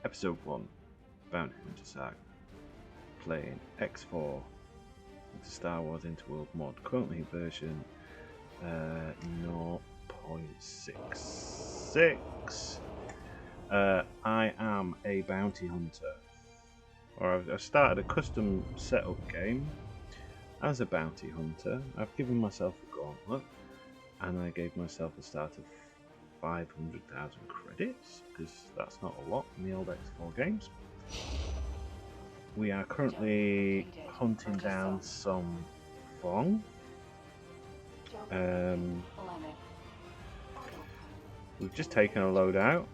Episode 1, Bounty Hunter Saga, playing X4 with the Star Wars Interworld mod, currently version 0.66. I am a bounty hunter, or I've started a custom setup game as a bounty hunter. I've given myself a gauntlet, and I gave myself a start of 500,000 credits, because that's not a lot in the old X4 games. We are currently hunting down some Fong. We've just taken a load out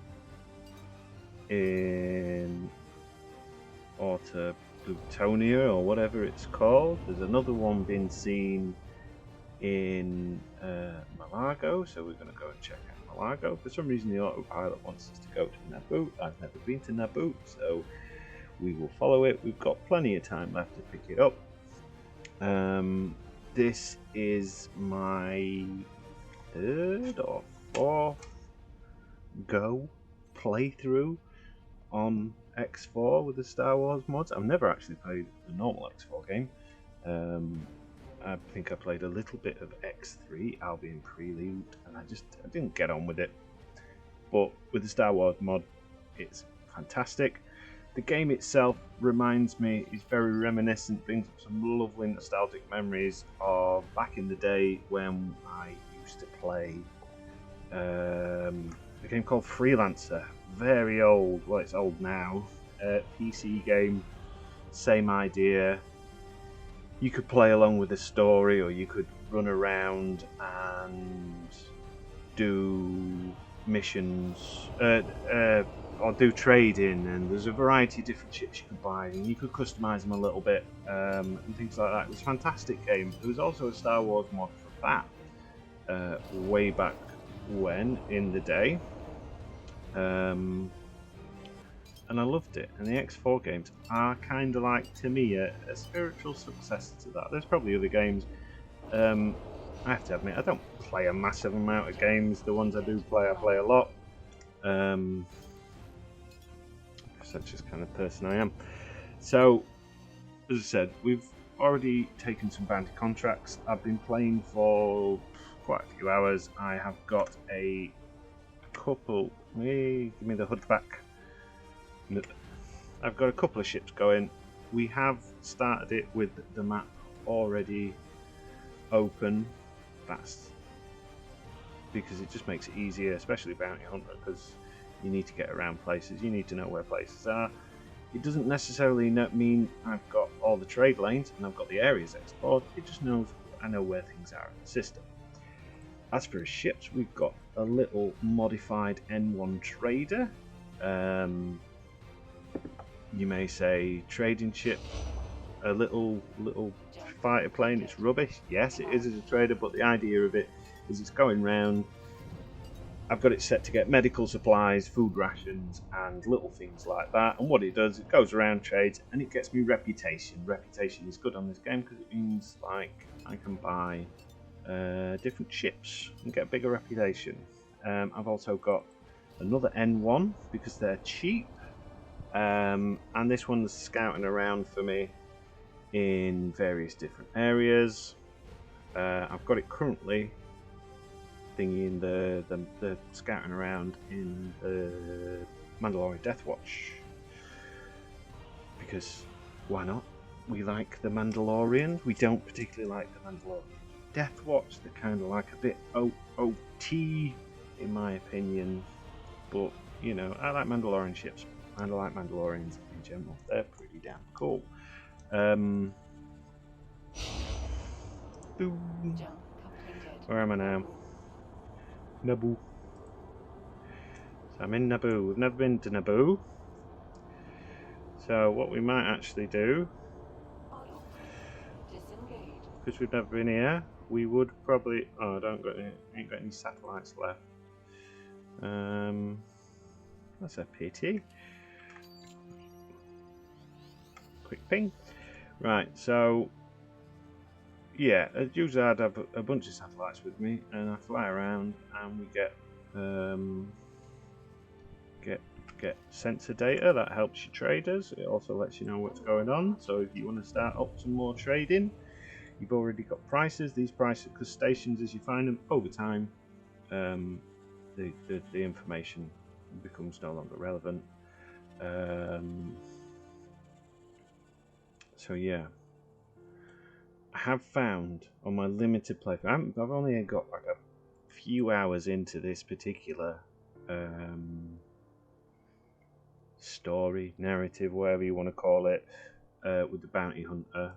in Orta Plutonia, or whatever it's called. There's another one being seen in Malago, so we're going to go and check out Malago. For some reason the autopilot wants us to go to Naboo. I've never been to Naboo, so we will follow it. We've got plenty of time left to pick it up. This is my third or fourth go playthrough on X4 with the Star Wars mods. I've never actually played the normal X4 game. I think I played a little bit of X3, Albion Prelude, and I didn't get on with it. But with the Star Wars mod, it's fantastic. The game itself reminds me, is very reminiscent, brings up some lovely nostalgic memories of back in the day when I used to play a game called Freelancer. Very old, well, it's old now. PC game, same idea. You could play along with the story, or you could run around and do missions, or do trading, and there's a variety of different ships you could buy, and you could customize them a little bit, and things like that. It was a fantastic game. There was also a Star Wars mod for that, way back when, in the day. And I loved it. And the X4 games are kind of like, to me, a spiritual successor to that. There's probably other games. I have to admit, I don't play a massive amount of games. The ones I do play, I play a lot. That's just kind of person I am. So, as I said, we've already taken some bounty contracts. I've been playing for quite a few hours. I have got a couple. Give me the HUD back. I've got a couple of ships going. We have started it with the map already open. That's because it just makes it easier, especially Bounty Hunter, because you need to get around places. You need to know where places are. It doesn't necessarily mean I've got all the trade lanes and I've got the areas explored. It just knows I know where things are in the system. As for his ships, we've got a little modified N1 trader. You may say trading ship, a little fighter plane. It's rubbish. Yes, it is as a trader, but the idea of it is it's going round. I've got it set to get medical supplies, food rations, and little things like that. And what it does, it goes around, trades, and it gets me reputation. Reputation is good on this game because it means like I can buy different ships and get a bigger reputation. I've also got another N1 because they're cheap. And this one's scouting around for me in various different areas. I've got it currently thinking the scouting around in the Mandalorian Death Watch, because why not? We like the Mandalorians. We don't particularly like the Mandalorian Death Watch. They're kind of like a bit OOT in my opinion, but you know, I like Mandalorian ships. And I like Mandalorians in general. They're pretty damn cool. Boom. Where am I now? Naboo. So I'm in Naboo. We've never been to Naboo. So what we might actually do, because we've never been here, we would probably... Oh, I ain't got any satellites left. That's a pity. Quick ping. Right, so yeah, usually I'd have a bunch of satellites with me, and I fly around, and we get get sensor data that helps your traders. It also lets you know what's going on. So if you want to start up some more trading, you've already got prices. These prices, because stations, as you find them over time, the information becomes no longer relevant. So yeah, I have found on my limited playthrough, I've only got like a few hours into this particular story, narrative, whatever you want to call it, with the bounty hunter.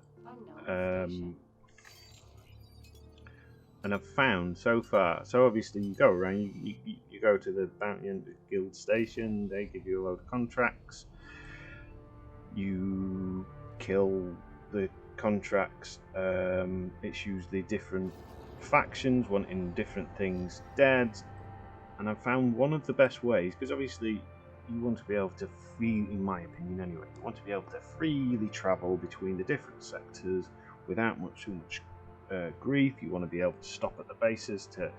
And I've found so far, so obviously you go around, you go to the bounty hunter guild station, they give you a load of contracts, you kill the contracts, it's usually different factions wanting different things dead, and I've found one of the best ways, because obviously you want to be able to in my opinion anyway, you want to be able to freely travel between the different sectors without too much grief. You want to be able to stop at the bases to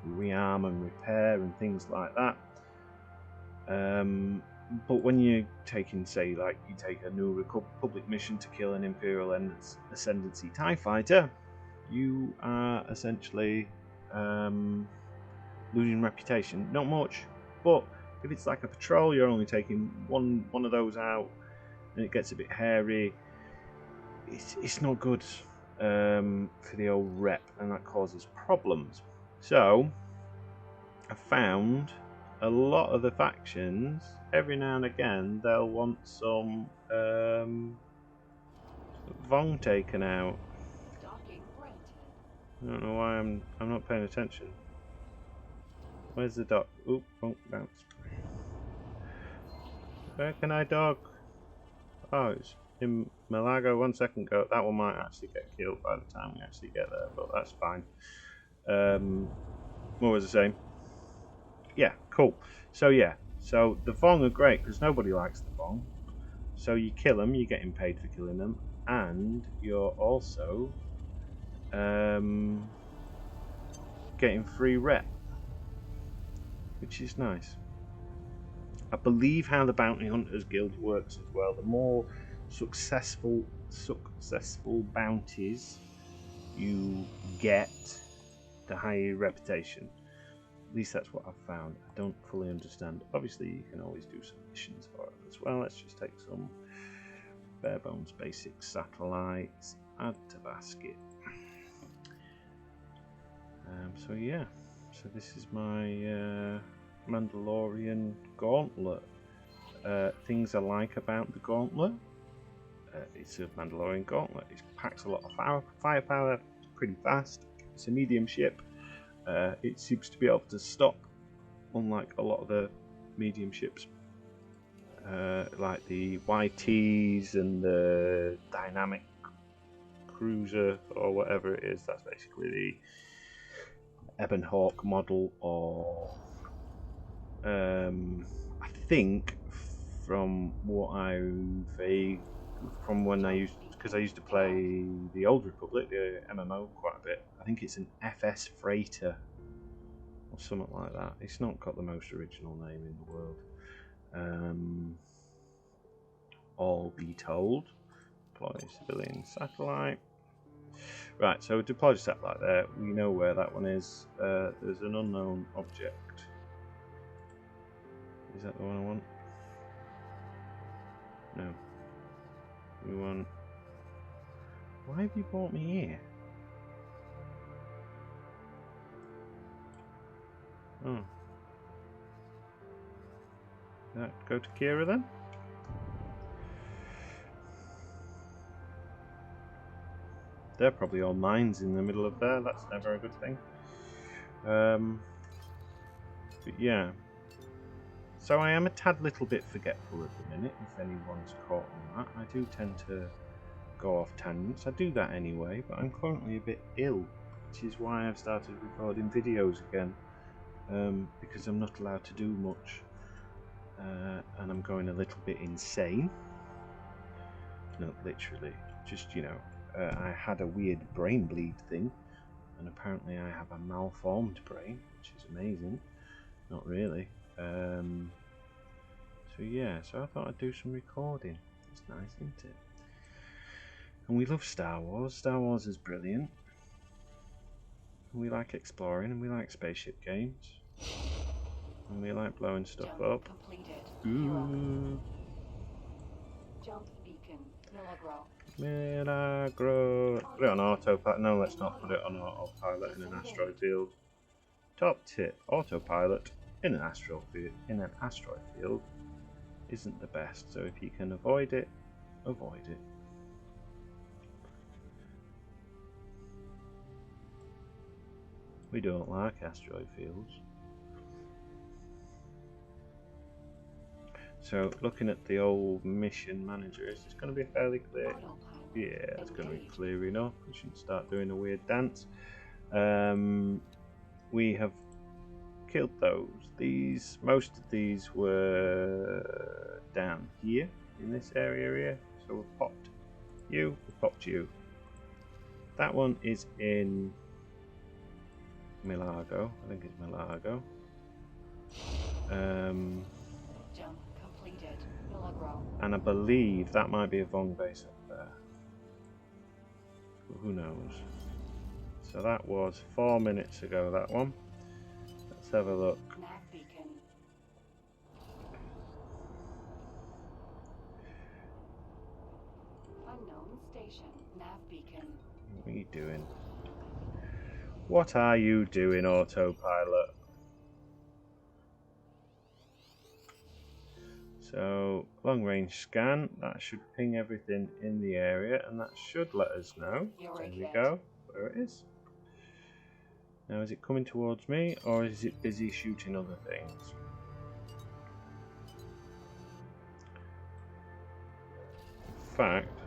rearm and repair and things like that. But when you're taking, say, like you take a New Republic mission to kill an Imperial Ascendancy TIE fighter, you are essentially losing reputation. Not much, but if it's like a patrol, you're only taking one of those out, and it gets a bit hairy. It's not good for the old rep, and that causes problems. So I found a lot of the factions, every now and again, they'll want some Vong taken out. I don't know why I'm not paying attention. Where's the dock? Oop, oh, bounce. Where can I dock? Oh, it's in Malaga 1 second ago. That one might actually get killed by the time we actually get there, but that's fine. What was I saying? Yeah, cool. So yeah, so the Vong are great because nobody likes the Vong. So you kill them, you're getting paid for killing them, and you're also getting free rep, which is nice. I believe how the Bounty Hunters Guild works as well. The more successful bounties you get, the higher your reputation. At least that's what I've found. I don't fully understand. Obviously, you can always do some missions for it as well. Let's just take some bare bones basic satellites. Add to basket. So yeah. So this is my Mandalorian gauntlet. Things I like about the gauntlet. It's a Mandalorian gauntlet. It packs a lot of firepower pretty fast. It's a medium ship. It seems to be able to stop, unlike a lot of the medium ships, like the YTs and the dynamic cruiser or whatever it is. That's basically the Ebon Hawk model, or I think from what from when I used to play the Old Republic, the MMO, quite a bit. I think it's an FS Freighter or something like that. It's not got the most original name in the world. All be told. Deploy civilian satellite. Right, so deploy the satellite there. We know where that one is. There's an unknown object. Is that the one I want? No. We want... Why have you brought me here? Oh. Did that go to Kira then? They're probably all mines in the middle of there. That's never a good thing. But yeah. So I am a tad little bit forgetful at the minute, if anyone's caught on that. I do tend to go off tangents. I do that anyway, but I'm currently a bit ill, which is why I've started recording videos again, because I'm not allowed to do much, and I'm going a little bit insane. Not literally, just, you know, I had a weird brain bleed thing, and apparently I have a malformed brain, which is amazing. Not really. So So yeah, so I thought I'd do some recording. It's nice, isn't it? And we love Star Wars. Star Wars is brilliant. We like exploring and we like spaceship games. And we like blowing stuff up. Ooh. Jump beacon, Milagro. Put it on autopilot. No, let's not put it on autopilot in an asteroid field. Top tip: autopilot in an asteroid field isn't the best. So if you can avoid it, avoid it. We don't like asteroid fields. So looking at the old mission manager, is this going to be fairly clear? Yeah, it's going to be clear enough. We shouldn't start doing a weird dance. We have killed those. Most of these were down here in this area here. So we've popped you, we've popped you. That one is in Milagro. I think it's Milagro. Jump completed. Milagro. And I believe that might be a Vong base up there. But who knows? So that was 4 minutes ago, that one. Let's have a look. Nav beacon. Unknown station. Nav beacon. What are you doing? What are you doing, autopilot? So, long range scan, that should ping everything in the area and that should let us know. There we go, where it is. Now, is it coming towards me or is it busy shooting other things? In fact,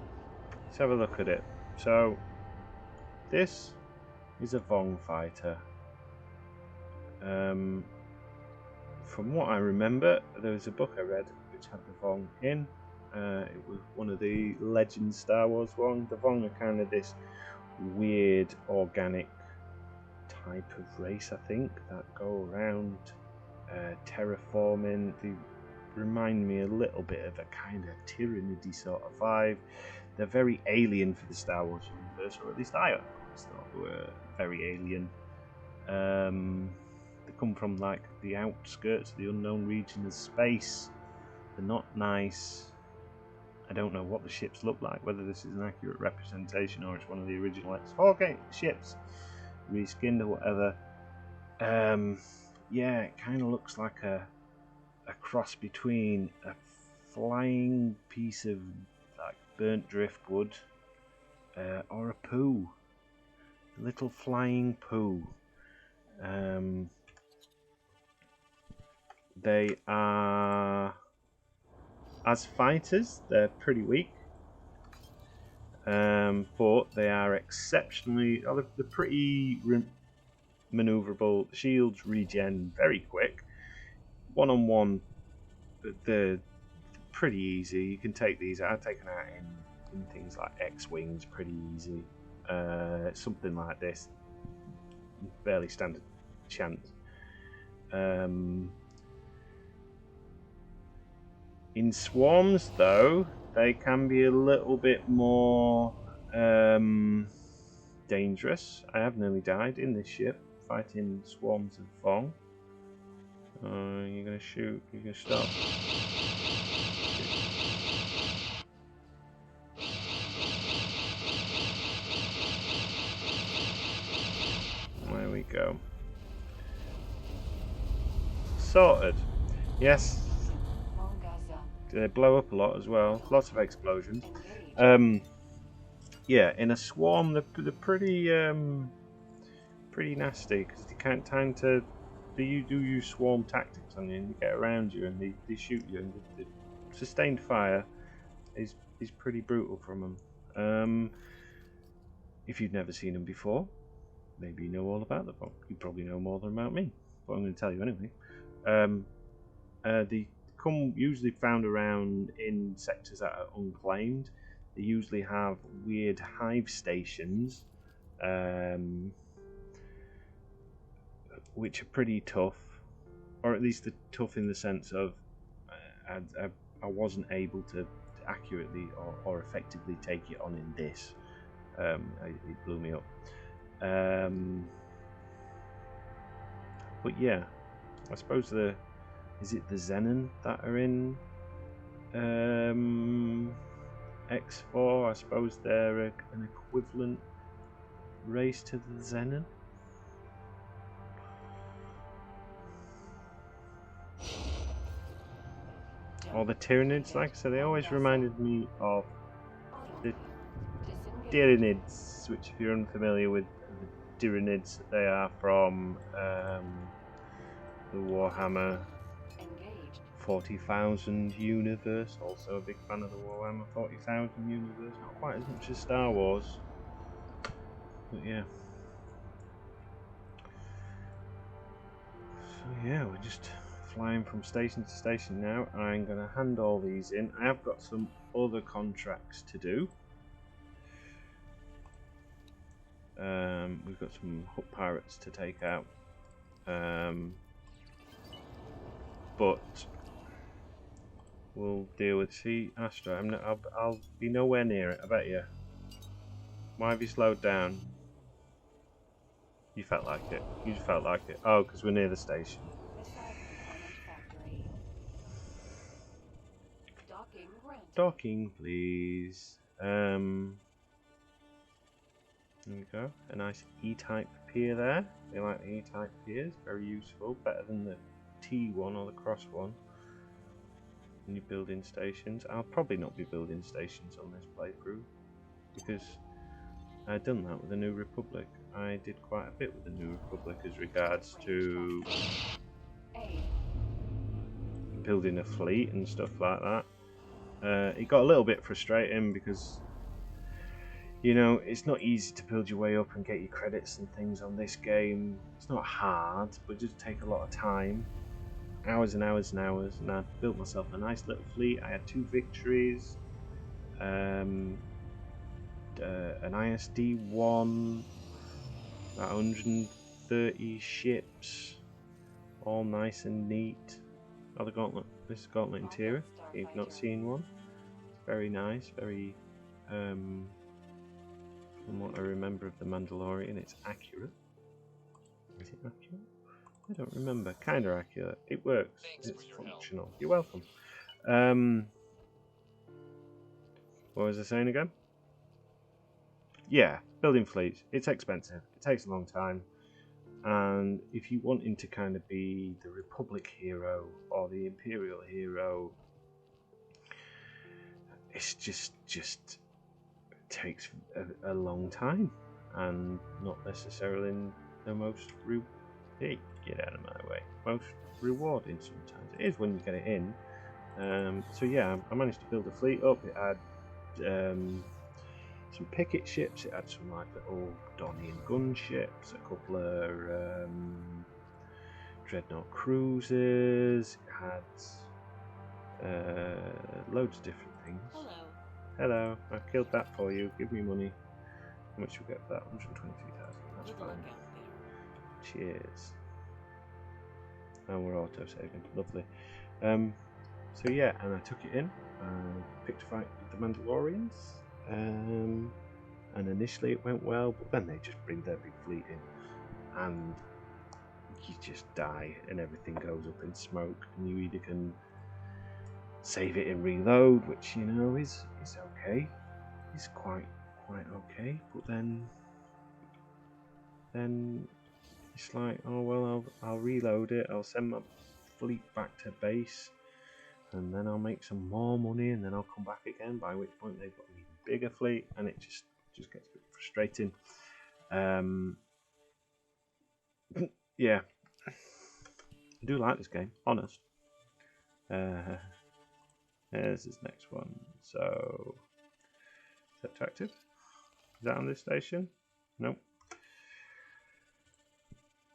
let's have a look at it. So, this is a Vong fighter. From what I remember, there was a book I read which had the Vong in. It was one of the Legend Star Wars ones. The Vong are kind of this weird organic type of race, I think, that go around terraforming. They remind me a little bit of a kind of tyrannidy sort of vibe. They're very alien for the Star Wars universe, or at least I always thought they were very alien. They come from like the outskirts of the unknown region of space. They're not nice. I don't know what the ships look like, whether this is an accurate representation or it's one of the original X4 ships reskinned or whatever. Yeah, it kind of looks like a cross between a flying piece of like burnt driftwood or a poo. A little flying poo. They are, as fighters, they're pretty weak, but they are exceptionally, they're pretty maneuverable. The shields regen very quick. One-on-one, they're pretty easy. You can take these out. I've taken out in things like X-Wings pretty easy. Something like this, barely stand a chance. In swarms, though, they can be a little bit more dangerous. I have nearly died in this ship fighting swarms of Vong. You're gonna shoot. You're gonna stop. There we go. Sorted. Yes. They blow up a lot as well. Lots of explosions. Yeah, in a swarm, they're pretty nasty because they can't time to. They do use swarm tactics on you, and they get around you and they shoot you. And the sustained fire is pretty brutal from them. If you've never seen them before, maybe you know all about them. You probably know more than about me, but I'm going to tell you anyway. They come usually found around in sectors that are unclaimed. They usually have weird hive stations, which are pretty tough, or at least they're tough in the sense of I wasn't able to accurately or effectively take it on in this. It blew me up. But yeah, I suppose is it the Zenon that are in X4? I suppose they're an equivalent race to the Zenon. Or the Tyranids, like I said, they always reminded me of the Tyranids, which if you're unfamiliar with the Tyranids, they are from the Warhammer 40,000 universe. Also a big fan of the Warhammer 40,000 universe. Not quite as much as Star Wars, but yeah. So yeah, we're just flying from station to station now. I'm going to hand all these in. I have got some other contracts to do. We've got some Hut Pirates to take out. But we'll deal with Astra. I'll be nowhere near it, I bet you. Why have you slowed down? You felt like it. You just felt like it. Oh, because we're near the station. Docking, please. There we go. A nice E-type pier there. They like the E-type piers. Very useful. Better than the T one or the cross one. When you're building stations. I'll probably not be building stations on this playthrough because I've done that with the New Republic. I did quite a bit with the New Republic as regards to building a fleet and stuff like that. It got a little bit frustrating because, you know, it's not easy to build your way up and get your credits and things on this game. It's not hard, but it does take a lot of time. Hours and hours and hours. And I built myself a nice little fleet. I had 2 victories. An ISD-1. About 130 ships. All nice and neat. Oh, the Gauntlet. This is Gauntlet interior. If you've not seen one. It's very nice. Very... from what I remember of the Mandalorian, it's accurate. Is it accurate? I don't remember. Kind of accurate. It works. It's functional. You're welcome. What was I saying again? Yeah, building fleets. It's expensive. It takes a long time. And if you wanting to kind of be the Republic hero or the Imperial hero, it's just takes a long time and not necessarily in the most hey, get out of my way. Most rewarding sometimes. It is when you get it in. So yeah, I managed to build a fleet up. It had some picket ships. It had some like little Donnian gunships, a couple of dreadnought cruisers. It had loads of different things. Hello, I killed that for you. Give me money. How much you get for that? 123,000. That's fine. Cheers. And we're auto saving. Lovely. So yeah, and I took it in. Picked a fight with the Mandalorians. And initially it went well, but then they just bring their big fleet in, and you just die, and everything goes up in smoke. And you either can save it and reload, which you know is okay. It's quite okay, but then it's like, oh well, I'll reload it. I'll send my fleet back to base, and then I'll make some more money, and then I'll come back again. By which point they've got an even bigger fleet, and it just gets a bit frustrating. Yeah, I do like this game. Honest. There's this next one. So, is that attractive? Is that on this station? Nope.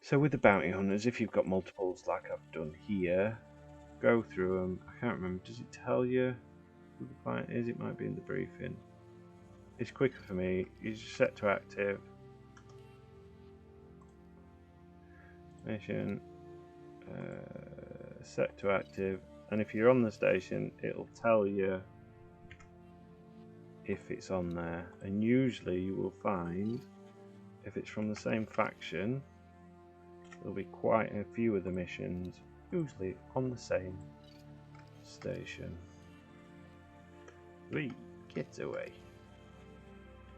So with the bounty hunters, if you've got multiples like I've done here, go through them. I can't remember. Does it tell you who the client is? It might be in the briefing. It's quicker for me. You just set to active. Mission. Set to active. and if you're on the station, it'll tell you if it's on there. And usually you will find, if it's from the same faction, there'll be quite a few of the missions, usually on the same station. We get away.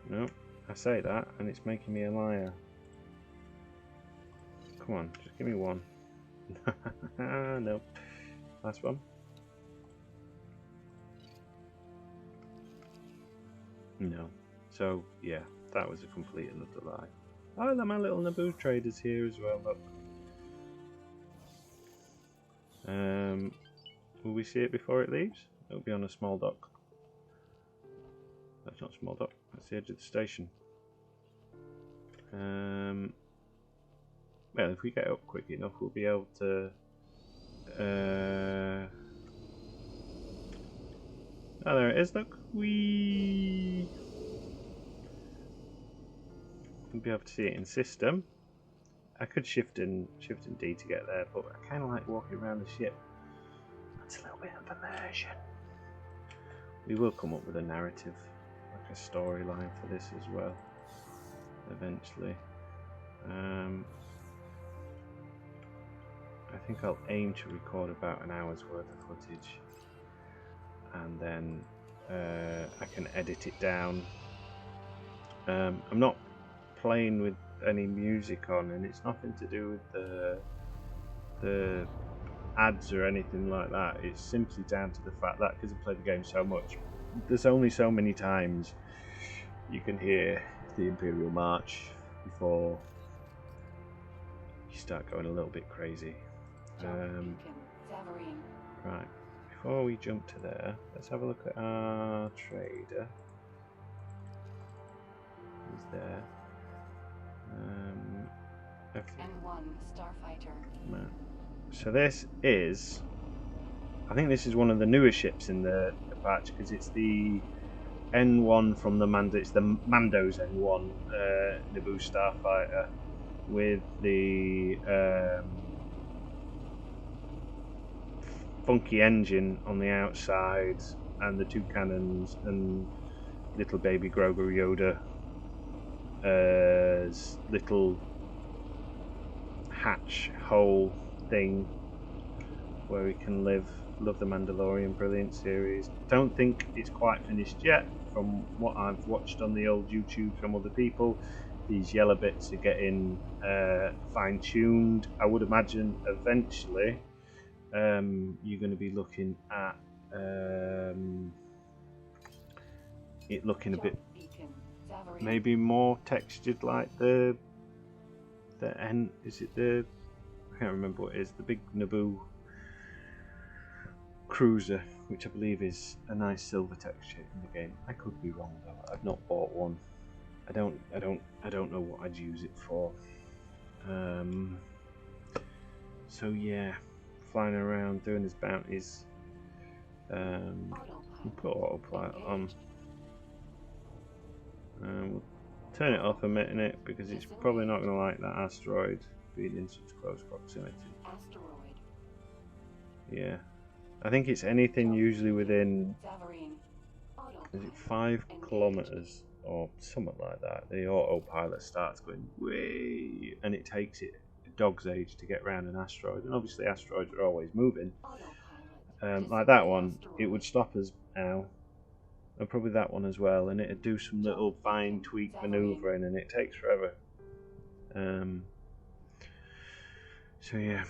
No, I say that, and it's making me a liar. Come on, just give me one. No. Last one. No. So, yeah, that was a complete and utter lie. Oh, my little Naboo trader's here as well, look. Will we see it before it leaves? It'll be on a small dock. That's not a small dock, that's the edge of the station. Well, if we get up quick enough, we'll be able to... Oh, there it is, look. We'll be able to see it in system. I could shift and D to get there, but I kind of like walking around the ship. That's a little bit of immersion. We will come up with a narrative, like a storyline for this as well, eventually. I think I'll aim to record about an hour's worth of footage, and then I can edit it down. I'm not playing with any music on, and it's nothing to do with the ads or anything like that. It's simply down to the fact that because I play the game so much, there's only so many times you can hear the Imperial March before you start going a little bit crazy. Right, before we jump to there, let's have a look at our trader. He's there. N1 Starfighter. So this is, I think this is one of the newer ships in the patch, because it's the N1 from the Mando. It's the Mando's N1 Naboo Starfighter with the funky engine on the outside and the two cannons and little baby Grogu Yoda little hatch hole thing where he can live. Love the Mandalorian, brilliant series. Don't think it's quite finished yet from what I've watched on the old YouTube from other people. These yellow bits are getting fine-tuned. I would imagine eventually you're going to be looking at it looking a bit maybe more textured, like the end. Is it the, I can't remember what it is, the big Naboo cruiser, which I believe is a nice silver texture in the game. I could be wrong though. I've not bought one. I don't know what I'd use it for. So yeah, flying around doing his bounties. We'll put autopilot on. We'll turn it off a minute because it's probably not going to like that asteroid being in such close proximity. Asteroid. Yeah, I think it's anything usually within, is it 5 kilometers or something like that. The autopilot starts going way, and it takes it a dog's age to get around an asteroid. And obviously asteroids are always moving. Like that one, it would stop us now. And probably that one as well, and it'd do some little fine tweak manoeuvring, and it takes forever. So yeah,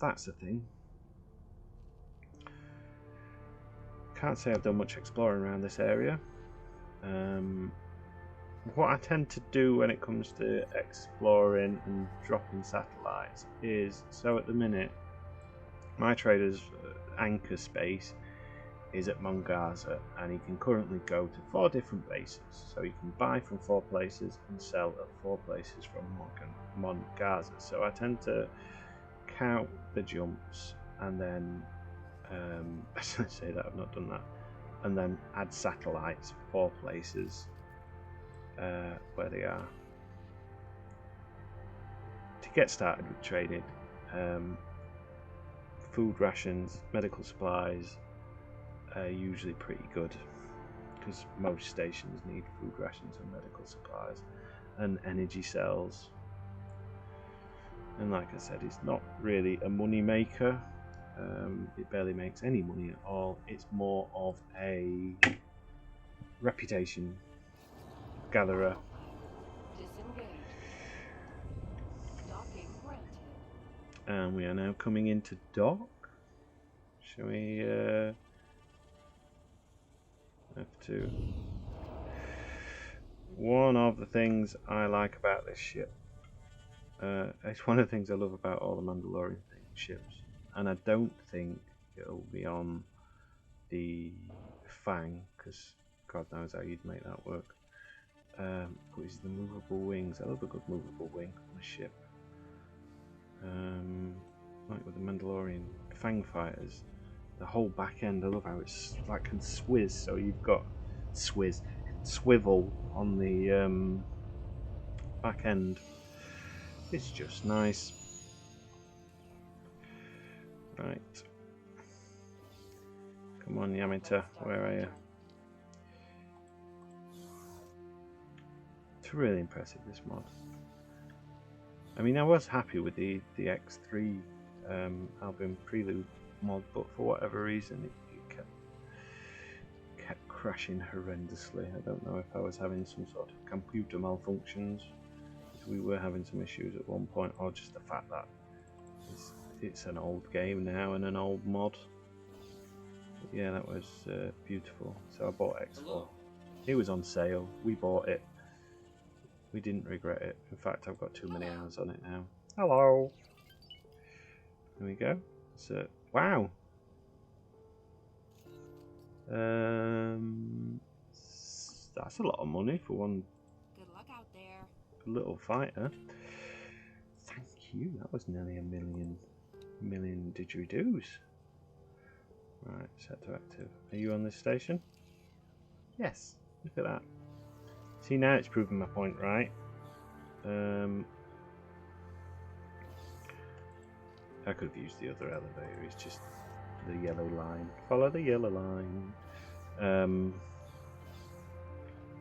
that's the thing. Can't say I've done much exploring around this area. What I tend to do when it comes to exploring and dropping satellites is, so at the minute, my trader's anchor space is at Mongaza, and he can currently go to 4 different bases. So he can buy from 4 places and sell at 4 places from Mongaza. So I tend to count the jumps and then, as I say that, I've not done that, and then add satellites for places where they are. To get started with trading, food rations, medical supplies are usually pretty good, because most stations need food rations and medical supplies, and energy cells. And like I said, it's not really a money maker. It barely makes any money at all. It's more of a reputation gatherer. Disengaged. Docking granted. And we are now coming into dock. Shall we have to... One of the things I like about this ship, it's one of the things I love about all the Mandalorian ships, and I don't think it'll be on the Fang, because God knows how you'd make that work. But it's the movable wings. I love a good movable wing on a ship. Like with the Mandalorian Fang fighters, the whole back end, I love how it's like can swizz, so you've got swivel on the back end. It's just nice. Right. Come on, Yamita, where are you? It's really impressive, this mod. I mean, I was happy with the X3 album prelude mod, but for whatever reason it kept crashing horrendously. I don't know if I was having some sort of computer malfunctions, because we were having some issues at one point, or just the fact that it's an old game now and an old mod. But yeah, that was beautiful. So I bought X4. Hello. It was on sale. We bought it. We didn't regret it. In fact, I've got too many hours on it now. Hello. There we go. So, wow. That's a lot of money for one Good luck out there. little fighter. Thank you. That was nearly a million didgeridoos. Right, set to active. Are you on this station? Yes. Look at that. See, now it's proving my point, right? I could have used the other elevator. It's just the yellow line. Follow the yellow line.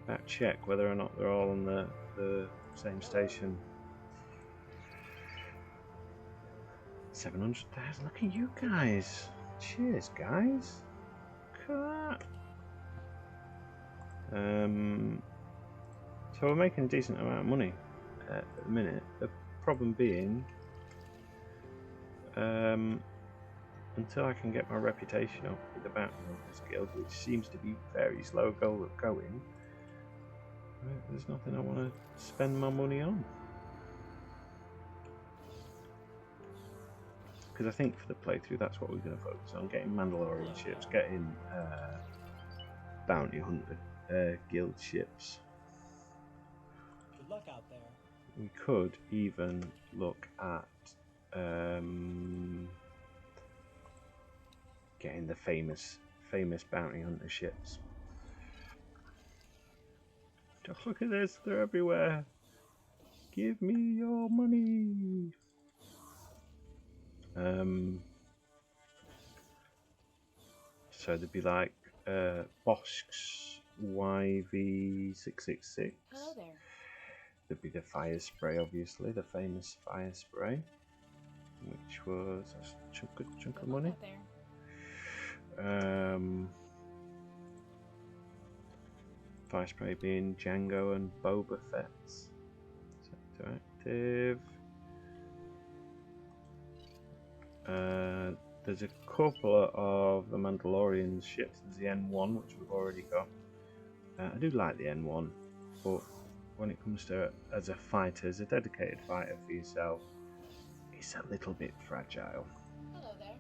Back check whether or not they're all on the same station. 700,000. Look at you guys. Cheers, guys. Look at that. So we're making a decent amount of money at the minute. The problem being, until I can get my reputation up with the Bounty Hunters Guild, which seems to be very slow going, there's nothing I want to spend my money on. Because I think for the playthrough, that's what we're going to focus on: getting Mandalorian ships, getting Bounty Hunter Guild ships. Good luck out there. We could even look at getting the famous Bounty Hunter ships. Just look at this, they're everywhere. Give me your money. So there'd be like Bosch's YV666. Hello there. There'd be the fire spray, obviously, the famous fire spray, which was a good chunk of money. Fire spray being Django and Boba Fett's. Set to active. There's a couple of the Mandalorian ships. There's the N1, which we've already got. I do like the N1, but when it comes to as a fighter, as a dedicated fighter for yourself, it's a little bit fragile. Hello there.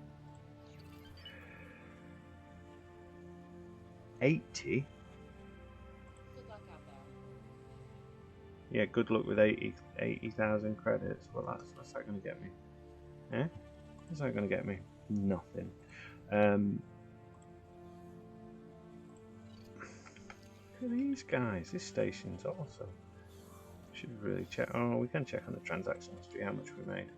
80? Good luck out there. Yeah, good luck with 80,000 credits. Well, what's that going to get me? Eh? What's that going to get me? Nothing. Look at these guys. This station's awesome. Should really check. Oh, we can check on the transaction history how much we made.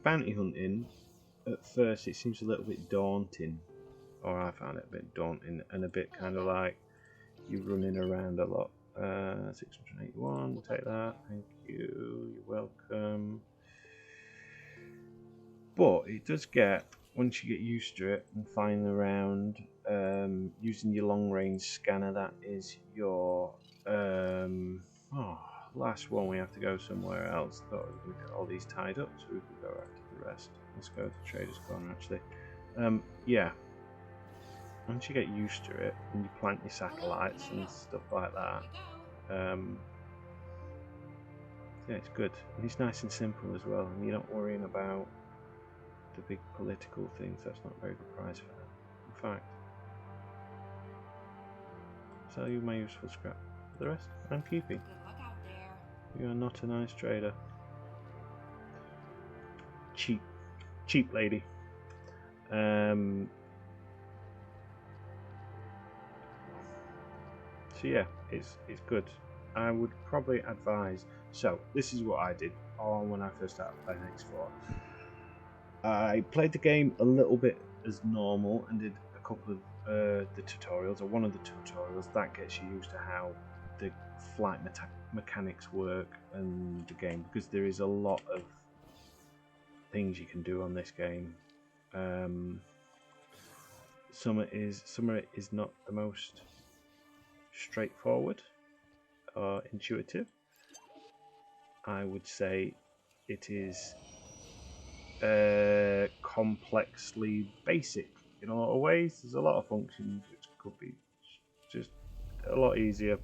bounty hunting, at first it seems a little bit daunting, or I found it a bit daunting and a bit kind of like you're running around a lot. 681, we'll take that, thank you, you're welcome. But it does get, once you get used to it and flying around, using your long range scanner, that is your last one. We have to go somewhere else. Thought we were going to get all these tied up so we could go right to the rest. Let's go to Trader's Corner actually. Yeah, once you get used to it and you plant your satellites and stuff like that, yeah, it's good. And it's nice and simple as well, and you're not worrying about the big political things. That's not a very good price for them. In fact, sell you my useful scrap. For the rest, I'm keeping. Good luck out there. You are not a nice trader. Cheap lady. So yeah, it's good. I would probably advise. So this is what I did when I first started playing X4. I played the game a little bit as normal and did a couple of the tutorials, or one of the tutorials that gets you used to how the flight mechanics work and the game, because there is a lot of things you can do on this game. Some of it is not the most straightforward or intuitive. I would say it is complexly basic in a lot of ways. There's a lot of functions which could be just a lot easier,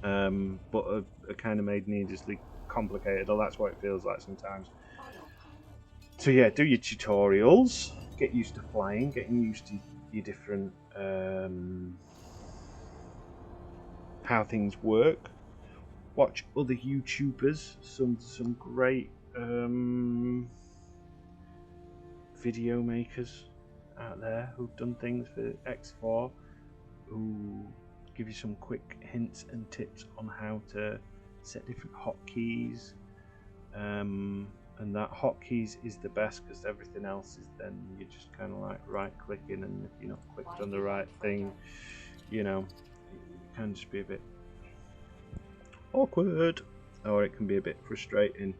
but are kind of made needlessly complicated, or that's what it feels like sometimes. So yeah, do your tutorials, get used to flying, getting used to your different how things work. Watch other YouTubers, some great video makers out there who've done things for X4, who give you some quick hints and tips on how to set different hotkeys, and that hotkeys is the best, because everything else is then you're just kind of like right clicking, and if you're not clicked on the right thing, you know, it can just be a bit awkward, or it can be a bit frustrating.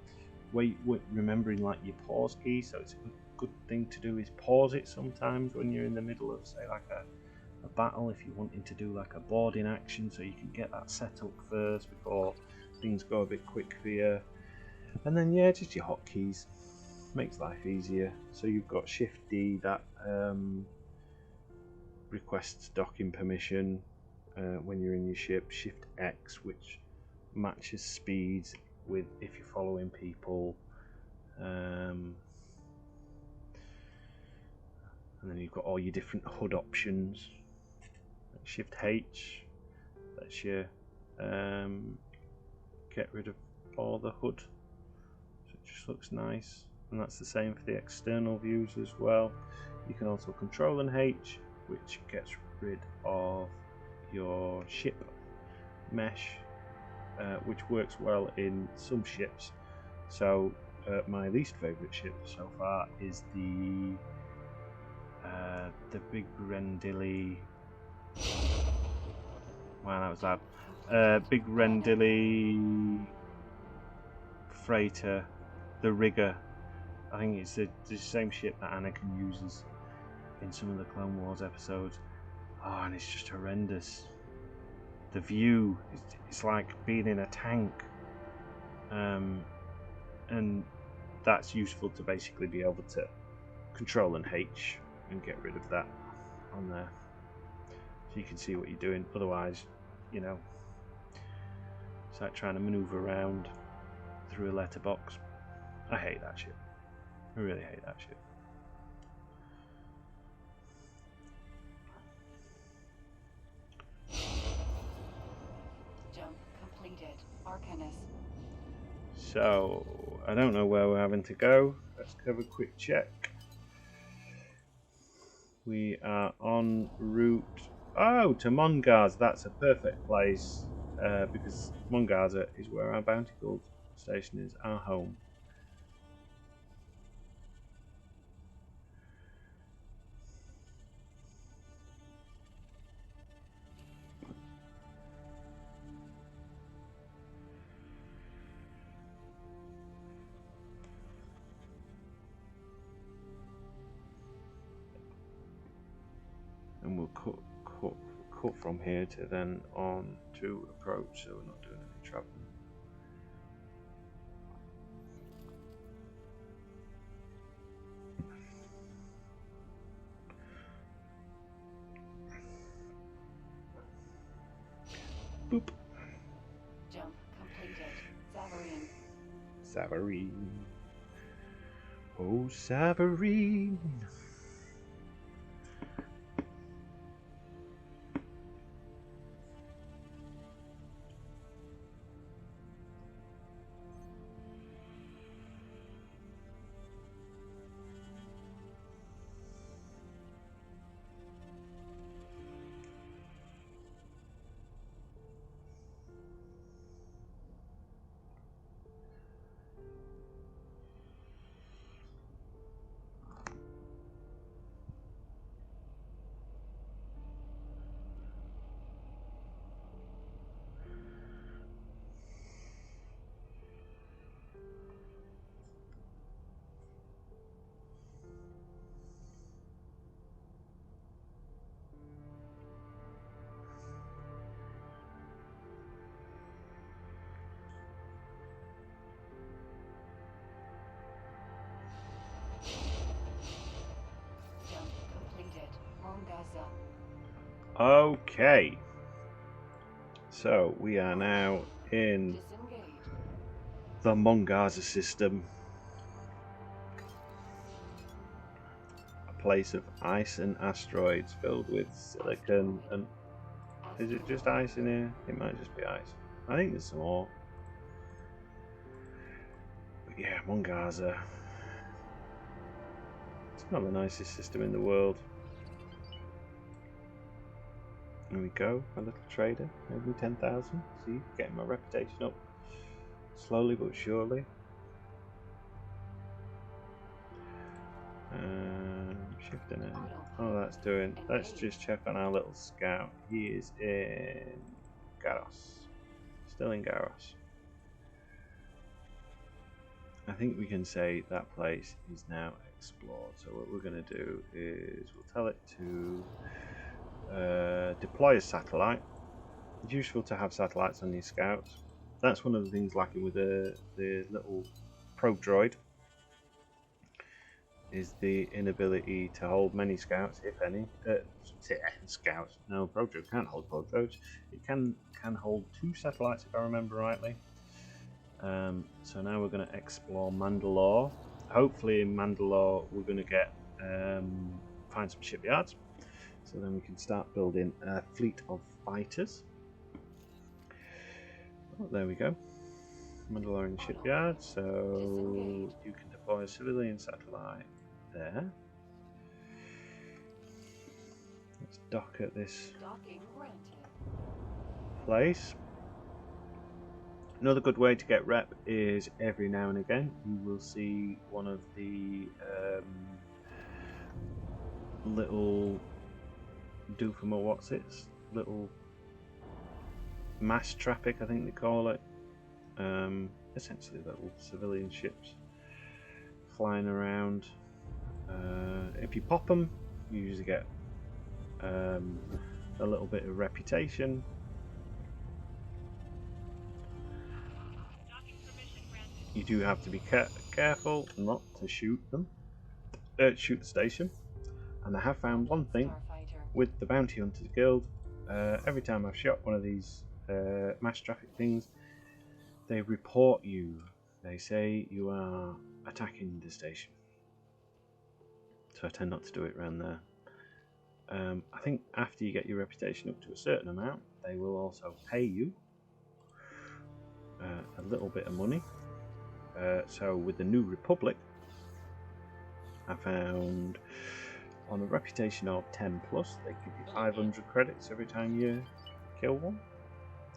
Remembering like your pause key, so it's a good thing to do is pause it sometimes when you're in the middle of, say, like a battle, if you're wanting to do like a boarding action, so you can get that set up first before things go a bit quick for you. And then yeah, just your hotkeys makes life easier. So you've got Shift D, that requests docking permission when you're in your ship. Shift X, which matches speeds with if you're following people, and then you've got all your different HUD options. Shift H lets you get rid of all the HUD, so it just looks nice, and that's the same for the external views as well. You can also Control and H, which gets rid of your ship mesh, which works well in some ships. So my least favourite ship so far is the big Rendilly. Wow, that was loud. Big Rendilly freighter, the Rigger. I think it's the same ship that Anakin uses in some of the Clone Wars episodes. Oh, and it's just horrendous. The view, it's like being in a tank, and that's useful to basically be able to Control and H and get rid of that on there, so you can see what you're doing. Otherwise, you know, it's like trying to maneuver around through a letterbox. I hate that shit. I really hate that shit. Jump completed. Arcanus. So, I don't know where we're having to go. Let's have a quick check. We are en route, to Mongarza. That's a perfect place, because Mongarza is where our Bounty Gold station is, our home. and we'll cut from here to then on to approach, so we're not doing any traveling. Boop. Jump completed. Savarine. Savarine. Oh, Savarine. Jump completed. Mongaza. Okay. So we are now in Disengage. the Mongaza system. A place of ice and asteroids filled with silicon and... Is it just ice in here? It might just be ice. I think there's some more. But yeah, Mongaza. It's not the nicest system in the world. There we go, a little trader, maybe 10,000. See, getting my reputation up slowly but surely. Shifting in. Oh, that's doing. Let's just check on our little scout. He is in Garros. Still in Garros. I think we can say that place is now explored. So what we're going to do is we'll tell it to deploy a satellite. It's useful to have satellites on your scouts. That's one of the things lacking with the little probe droid, is the inability to hold many scouts, if any. Scouts. No, probe droid can't hold probe droids. It can hold 2 satellites, if I remember rightly. So now we're going to explore Mandalore. Hopefully in Mandalore we're going to get find some shipyards, so then we can start building a fleet of fighters. Oh, there we go. Mandalorian shipyard. So you can deploy a civilian satellite there. Let's dock at this place. Another good way to get rep is every now and again you will see one of the little doofum or what's it, little mass traffic, I think they call it. Essentially little civilian ships flying around. If you pop them, you usually get a little bit of reputation. You do have to be careful not to shoot them, shoot the station. And I have found one thing with the Bounty Hunters Guild. Every time I've shot one of these mass traffic things, they report you. They say you are attacking the station. So I tend not to do it around there. I think after you get your reputation up to a certain amount, they will also pay you a little bit of money. So with the New Republic, I found on a reputation of 10 plus, they give you 500 credits every time you kill one.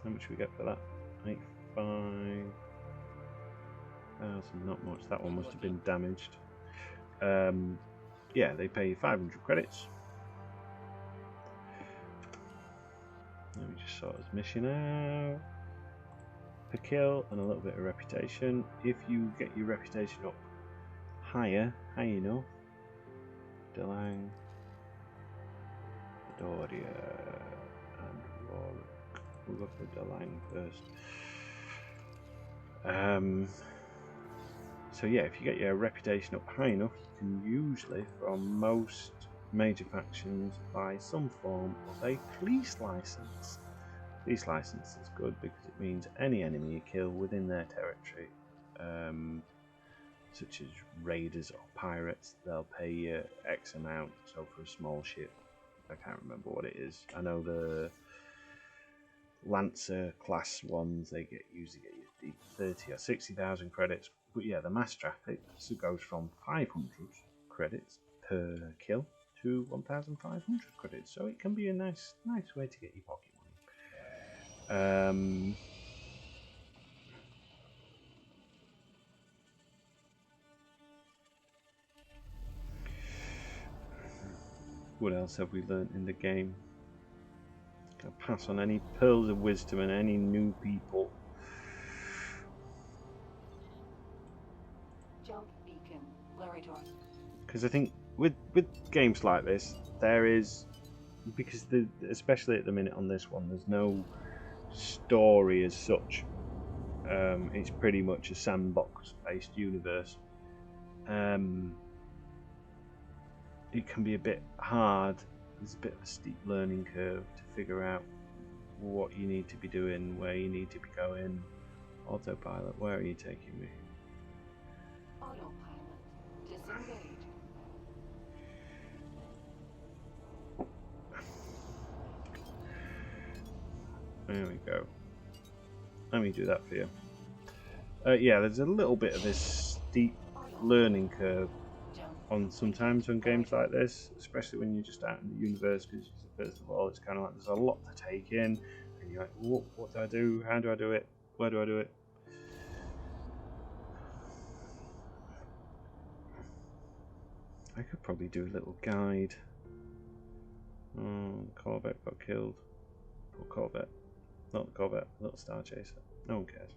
How much we get for that? 85,000, not much. That one must have been damaged. Yeah, they pay you 500 credits. Let me just sort this mission out. Per kill and a little bit of reputation. If you get your reputation up high enough, Delang, Doria and Warwick. We'll go for Delang first. So yeah, if you get your reputation up high enough, you can usually, from most major factions, buy some form of a police license. Police license is good because it means any enemy you kill within their territory, such as raiders or pirates, they'll pay you X amount. So for a small ship, I can't remember what it is. I know the Lancer class ones, they usually get you 30 or 60,000 credits. But yeah, the mass traffic goes from 500 credits per kill to 1,500 credits. So it can be a nice way to get your pocket money. What else have we learnt in the game? Can I pass on any pearls of wisdom and any new people? Jump beacon. Laretor. Because I think with games like this, there is, because especially at the minute on this one, there's no story as such. It's pretty much a sandbox-based universe. It can be a bit hard. There's a bit of a steep learning curve to figure out what you need to be doing, where you need to be going. Autopilot, where are you taking me? Autopilot. Disengage. There we go. Let me do that for you. Yeah, there's a little bit of this steep learning curve on sometimes on games like this, especially when you're just out in the universe, because first of all, it's kind of like there's a lot to take in, and you're like, what do I do? How do I do it? Where do I do it? I could probably do a little guide. Oh, the Corvette got killed. Or Corvette. Not the Corvette, little Star Chaser. No one cares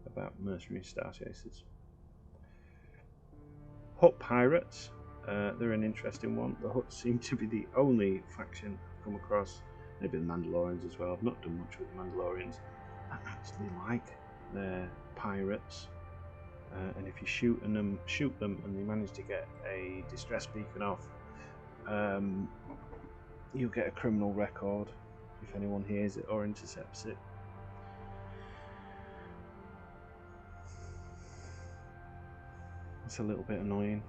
about mercenary Star Chasers. Hut Pirates. They're an interesting one. The Huts seem to be the only faction I've come across. Maybe the Mandalorians as well. I've not done much with the Mandalorians. I actually like their pirates. And if you shoot them and they manage to get a distress beacon off, you'll get a criminal record if anyone hears it or intercepts it. It's a little bit annoying.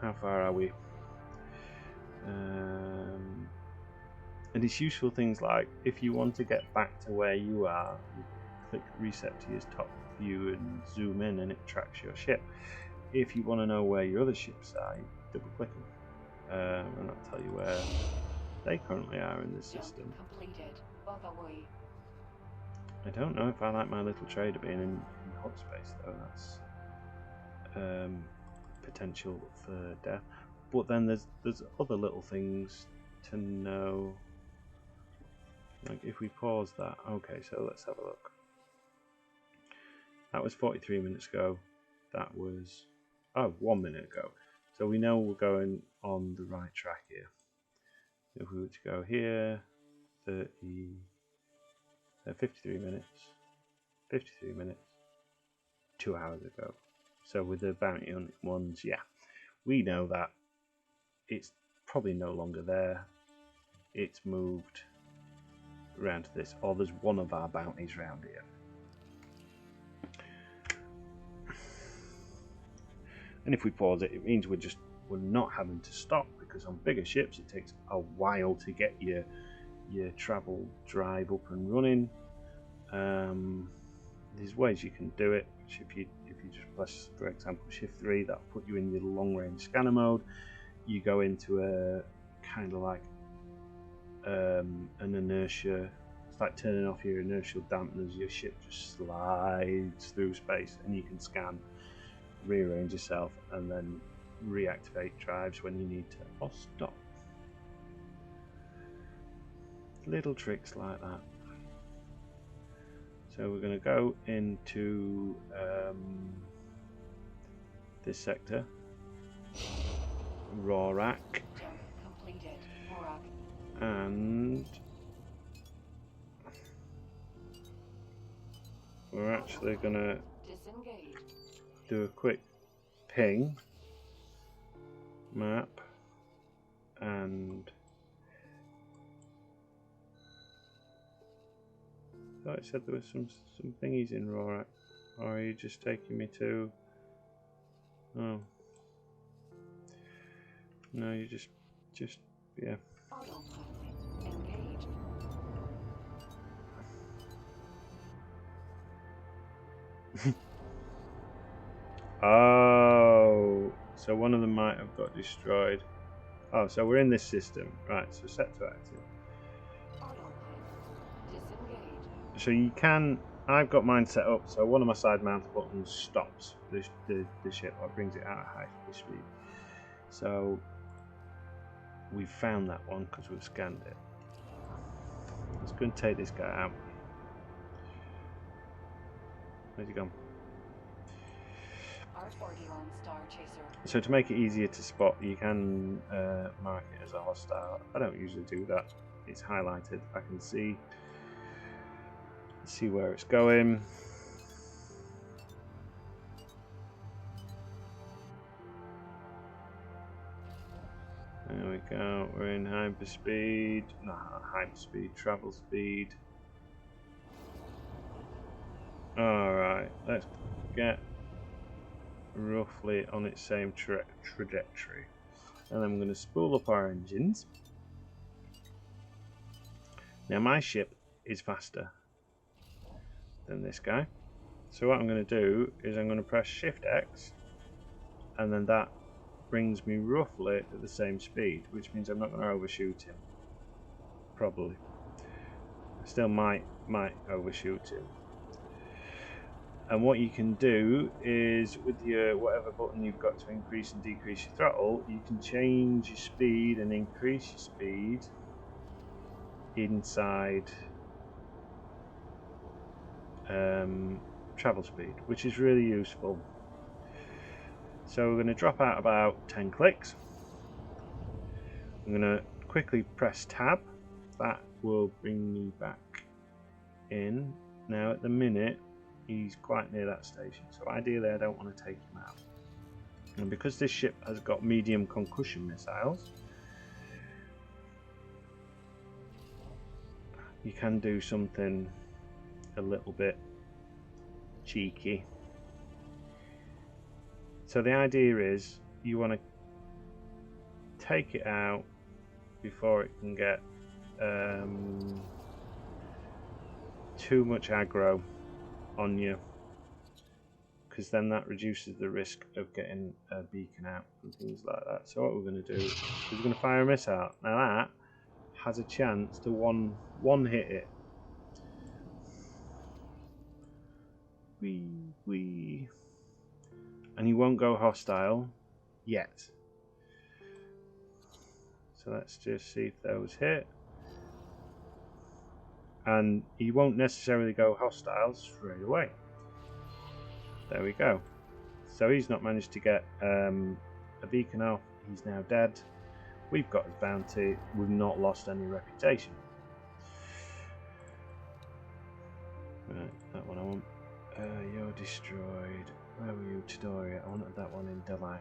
How far are we? And it's useful things like if you want to get back to where you are, you click reset to your top view and zoom in and it tracks your ship. If you want to know where your other ships are, you double click them and that'll tell you where they currently are in the system. Completed. Other way. I don't know if I like my little trader being in hot space though. That's potential for death. But then there's other little things to know. Like if we pause that, okay, so let's have a look. That was 43 minutes ago. That was 1 minute ago. So we know we're going on the right track here. If we were to go here, 53 minutes, 2 hours ago. So with the bounty hunting ones, yeah, we know that it's probably no longer there. It's moved around to this, or there's one of our bounties around here. And if we pause it, it means we're not having to stop, because on bigger ships it takes a while to get your travel drive up and running. There's ways you can do it. Which if you just press, for example, Shift 3, that'll put you in your long range scanner mode. You go into a kind of like an inertia. It's like turning off your inertial dampeners. Your ship just slides through space, and you can scan, rearrange yourself, and then reactivate drives when you need to, or stop. Little tricks like that. So we're going to go into this sector, Rorak, And we're actually gonna Disengage. do a quick ping map, and I thought it said there was some thingies in Rorak. Or are you just taking me to? Oh no, you just yeah. Autopilot engaged. Oh, so one of them might have got destroyed. Oh, so we're in this system, right? So set to active. Autopilot disengaged. So you can. I've got mine set up so one of my side mounted buttons stops the ship or brings it out at high speed. So we've found that one because we've scanned it. Let's go and take this guy out. Where's he gone? R41 Star Chaser. So to make it easier to spot, you can mark it as a hostile. I don't usually do that. It's highlighted. I can see where it's going. There we go. We're in hyperspeed. Not hyperspeed, travel speed. Alright, let's get roughly on its same trajectory. And then we're going to spool up our engines. Now my ship is faster than this guy. So what I'm going to do is I'm going to press Shift X, and then that brings me roughly at the same speed, which means I'm not going to overshoot him. Probably. I still might overshoot him. And what you can do is with your whatever button you've got to increase and decrease your throttle, you can change your speed and increase your speed inside travel speed, which is really useful. So we're going to drop out about 10 clicks. I'm going to quickly press tab. That will bring me back in. Now at the minute he's quite near that station, so ideally I don't want to take him out. And because this ship has got medium concussion missiles, you can do something a little bit cheeky. So the idea is you want to take it out before it can get too much aggro on you, because then that reduces the risk of getting a beacon out and things like that. So what we're going to do is we're going to fire a missile. Now that has a chance to one hit it. Wee. And he won't go hostile yet. So let's just see if those hit. And he won't necessarily go hostile straight away. There we go. So he's not managed to get a beacon off. He's now dead. We've got his bounty. We've not lost any reputation. Right, that one I want. You're destroyed. Where were you, Chidori? I wanted that one in Delang.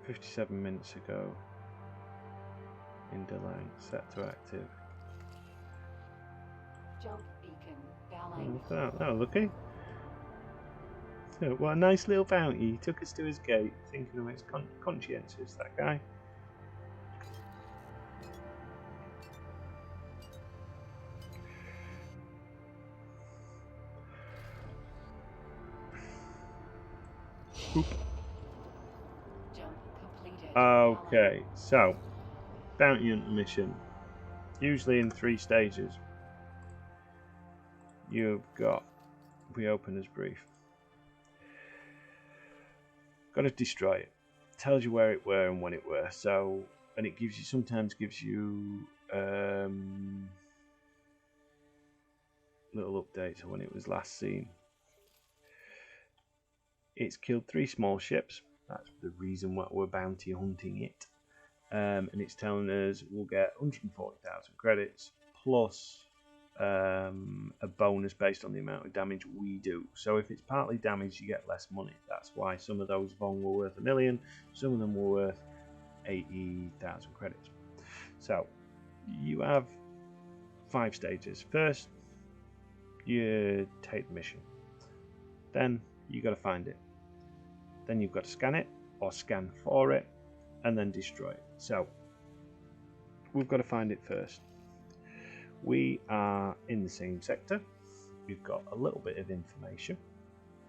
57 minutes ago. In Delang. Set to active. Jump beacon. Downline. Look at that. Oh, looky. So, what a nice little bounty. He took us to his gate, thinking of his conscientious, that guy. Oop. Jump completed. Okay, so bounty hunter mission, usually in 3 stages. You've got reopener's brief. Got to destroy it. Tells you where it were and when it were. So, and it gives you sometimes gives you little updates on when it was last seen. It's killed 3 small ships. That's the reason why we're bounty hunting it. and it's telling us we'll get 140,000 credits plus a bonus based on the amount of damage we do. So if it's partly damaged, you get less money. That's why some of those Vong were worth 1 million, some of them were worth 80,000 credits. So you have 5 stages. First, you take the mission. Then you got to find it. Then you've got to scan it or scan for it, and then destroy it. So we've got to find it first. We are in the same sector. We've got a little bit of information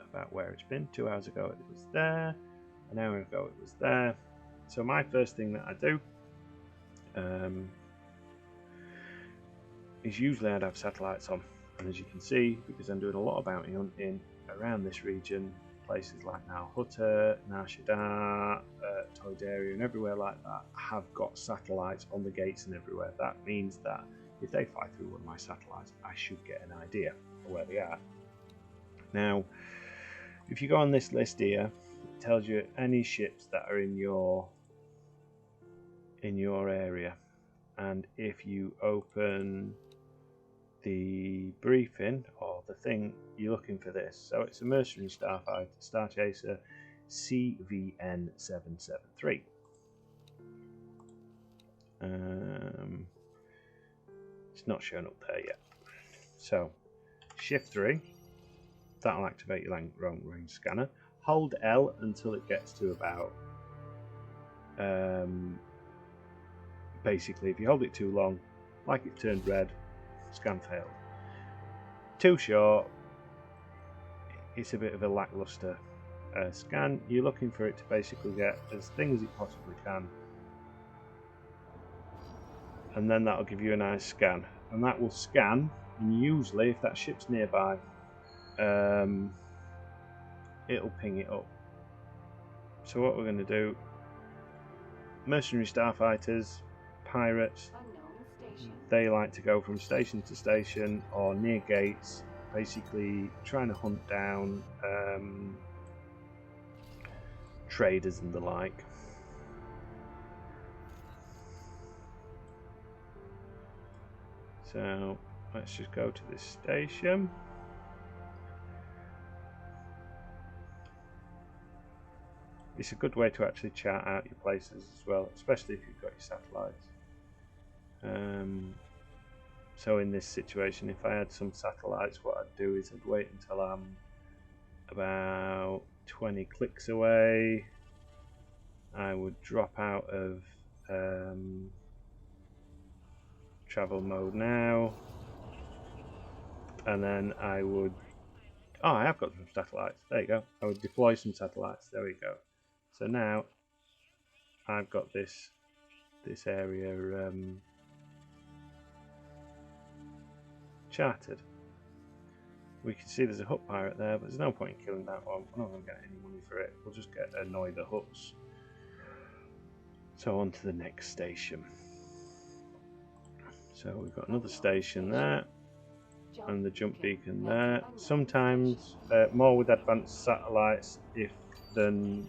about where it's been. 2 hours ago it was there. An hour ago it was there. So my first thing that I do is usually I'd have satellites on. And as you can see, because I'm doing a lot of bounty hunting around this region, places like Nal Hutta, Nar Shaddaa, Toydaria and everywhere like that have got satellites on the gates and everywhere. That means that if they fly through one of my satellites, I should get an idea of where they are. Now, if you go on this list here, it tells you any ships that are in your area, and if you open the briefing or the thing, you're looking for this. So it's a mercenary starfighter, Star Chaser CVN 773. It's not shown up there yet. So shift 3, that'll activate your long range scanner. Hold L until it gets to about basically if you hold it too long, like it turned red, scan failed. Too short, it's a bit of a lackluster scan. You're looking for it to basically get as thing as it possibly can, and then that'll give you a nice scan, and that will scan, and usually if that ship's nearby, it'll ping it up. So what we're going to do, mercenary starfighters, pirates, they like to go from station to station or near gates, basically trying to hunt down traders and the like. So let's just go to this station. It's a good way to actually chart out your places as well, especially if you've got your satellites. So in this situation, if I had some satellites, what I'd do is I'd wait until I'm about 20 clicks away. I would drop out of travel mode now, and then I would, oh, I have got some satellites, there you go. I would deploy some satellites, there we go. So now I've got this area charted. We can see there's a hut pirate there, but there's no point in killing that one. We're not going to get any money for it. We'll just annoy the huts. So on to the next station. So we've got another station there, and the jump beacon there. Sometimes more with advanced satellites than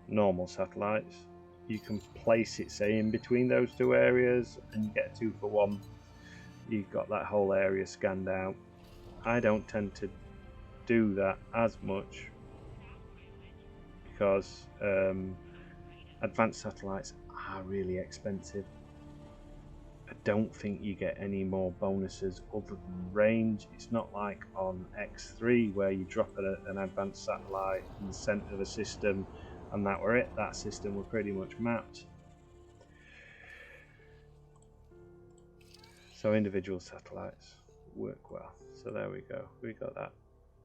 normal satellites. You can place it, say, in between those two areas, and you get a 2 for 1. You've got that whole area scanned out. I don't tend to do that as much because advanced satellites are really expensive. I don't think you get any more bonuses other than range. It's not like on X3 where you drop an advanced satellite in the centre of a system and that were it. That system were pretty much mapped. So individual satellites work well. So there we go. We got that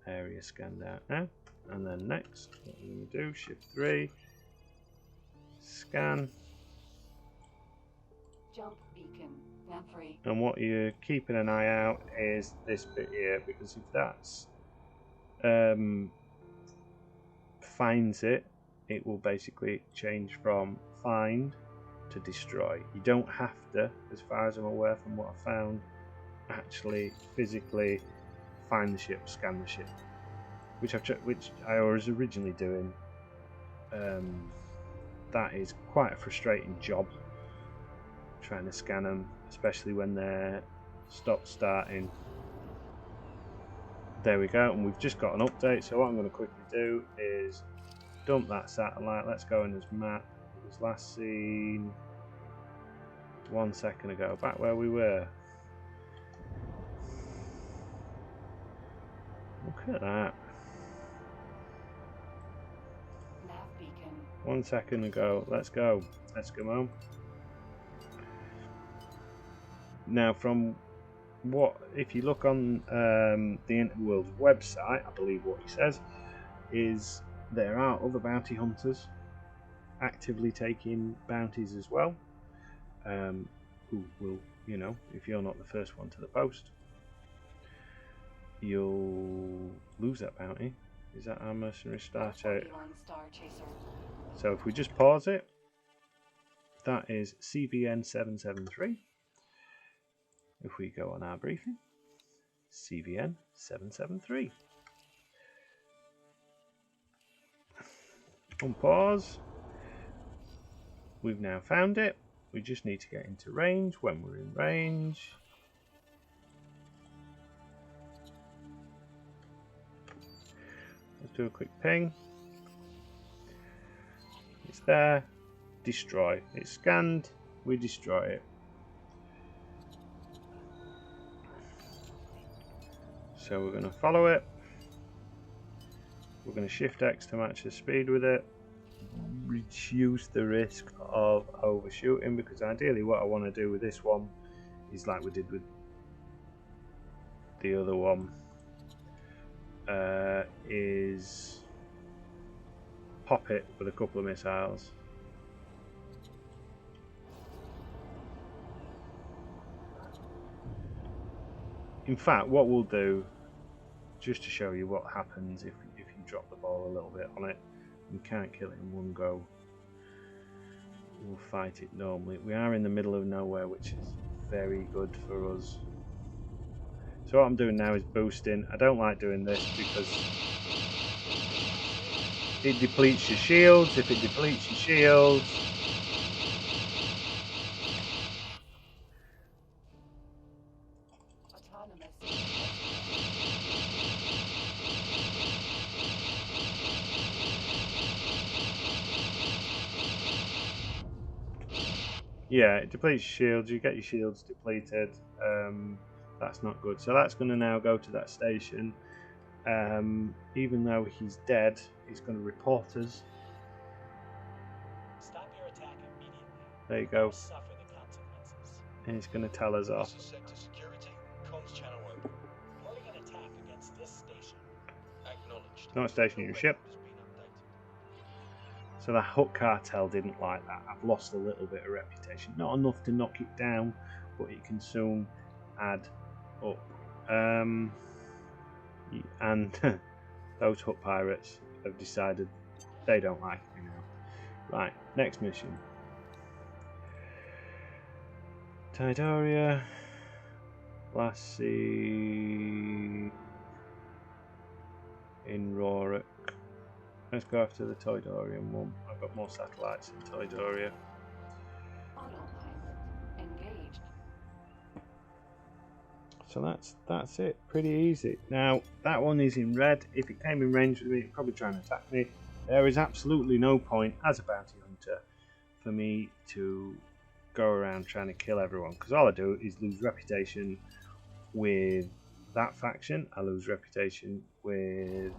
area scanned out now. And then next, what we're going to do, shift 3, scan. Jump beacon, map 3. And what you're keeping an eye out is this bit here, because if that's finds it, it will basically change from find to destroy. You don't have to, as far as I'm aware from what I found, actually physically find the ship, scan the ship, which I was originally doing that is quite a frustrating job, trying to scan them, especially when they're stop starting. There we go, and we've just got an update. So what I'm going to quickly do is dump that satellite. Let's go in as map. It was last seen 1 second ago, back where we were. Look at that. Nav beacon. 1 second ago. Let's go. Let's go home. Now, from what, if you look on the Interworlds website, I believe what he says is there are other bounty hunters actively taking bounties as well, who will, you know, if you're not the first one to the post, you'll lose that bounty. Is that our mercenary star chaser? So if we just pause it, that is CVN 773. If we go on our briefing, CVN 773. Unpause. We've now found it. We just need to get into range. When we're in range, let's do a quick ping. It's there. Destroy. It's scanned. We destroy it. So we're going to follow it. We're going to shift X to match the speed with it. Reduce the risk of overshooting, because ideally what I want to do with this one is like we did with the other one, is pop it with a couple of missiles. In fact, what we'll do, just to show you what happens if you drop the ball a little bit on it, we can't kill it in one go. We'll fight it normally. We are in the middle of nowhere, which is very good for us. So what I'm doing now is boosting. I don't like doing this because it depletes your shields. If it depletes your shields, yeah, it depletes your shields. You get your shields depleted. That's not good. So that's going to now go to that station. Even though he's dead, he's going to report us. Stop your attack immediately. There you go. Suffer the consequences. And he's going to tell us off. Sector security. Comms channel open. Reporting an attack against this station. Acknowledged. Not stationing your ship. Has been updated. So the Hook Cartel didn't like that. I've lost a little bit of reputation. Not enough to knock it down, but it can soon add up. And those Hook Pirates have decided they don't like me now. Right, next mission. Tidoria. Last seen in Rorik. Let's go after the Toydorian one. I've got more satellites in Toydoria. Autopilot engaged. So that's it. Pretty easy. Now that one is in red. If it came in range with me, it'd probably try and attack me. There is absolutely no point as a bounty hunter for me to go around trying to kill everyone, because all I do is lose reputation with that faction. I lose reputation with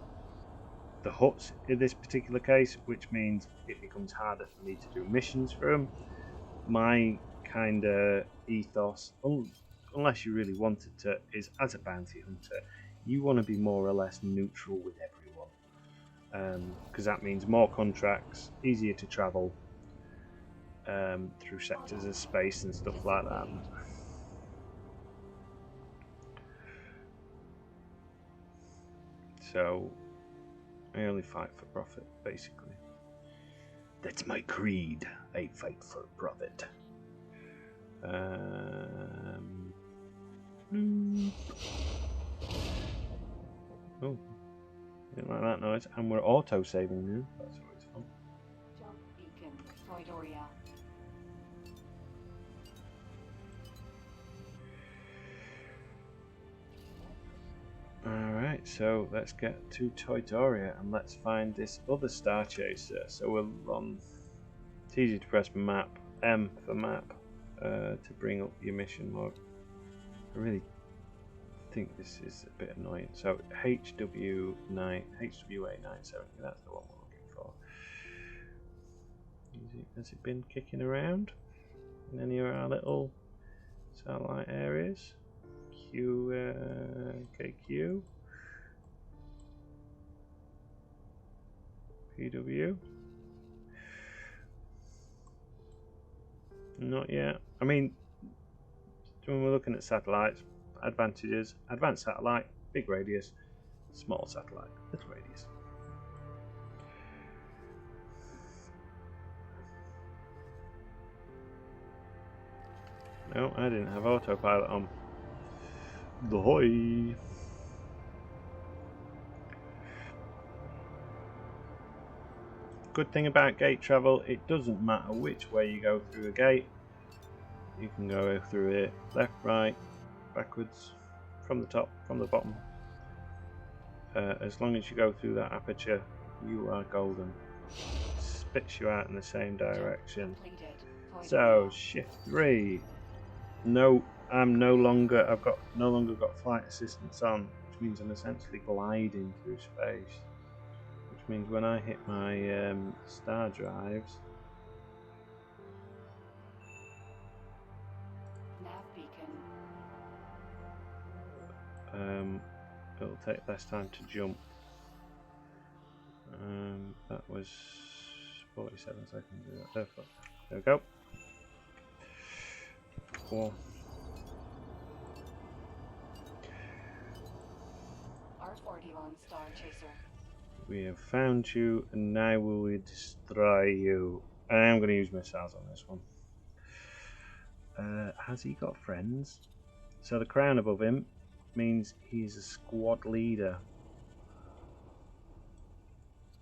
the Huts in this particular case, which means it becomes harder for me to do missions for them. My kind of ethos, unless you really wanted to, is as a bounty hunter, you want to be more or less neutral with everyone, because that means more contracts, easier to travel through sectors of space and stuff like that. So I only fight for profit, basically. That's my creed. I fight for profit. Oh, didn't like that noise. And we're auto-saving now. That's always fun. Jump beacon Toydoria. Alright, so let's get to Toydoria and let's find this other Star Chaser. So we're on. It's easy to press map, M for map, to bring up your mission log. I really think this is a bit annoying. So HWA 970, that's the one we're looking for. Has it been kicking around in any of our little satellite areas? KQ, PW. Not yet. I mean, when we're looking at satellites, advantages: advanced satellite, big radius; small satellite, little radius. No, I didn't have autopilot on. Ahoy! Good thing about gate travel, it doesn't matter which way you go through a gate. You can go through it left, right, backwards, from the top, from the bottom. As long as you go through that aperture, you are golden. Spits you out in the same direction. So shift 3. No, I'm no longer. I've no longer got flight assistance on, which means I'm essentially gliding through space. Which means when I hit my star drives, Nav beacon. it'll take less time to jump. That was 47 seconds. There we go. 4. R41 Star Chaser. We have found you, and now we will destroy you. I am going to use missiles on this one. Has he got friends? So the crown above him means he's a squad leader.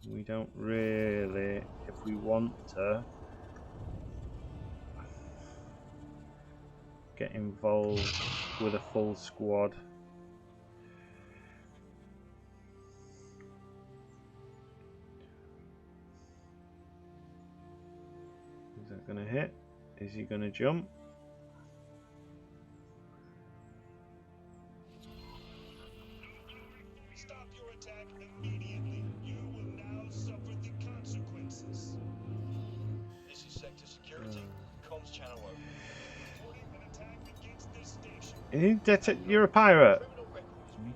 We don't really, if we want to get involved with a full squad. Is that going to hit? Is he going to jump? Stop your attack immediately. You will now suffer the consequences. This is Sector Security. Comms channel open. Reporting an attack against this station. You're a pirate. Criminal records reclaimed.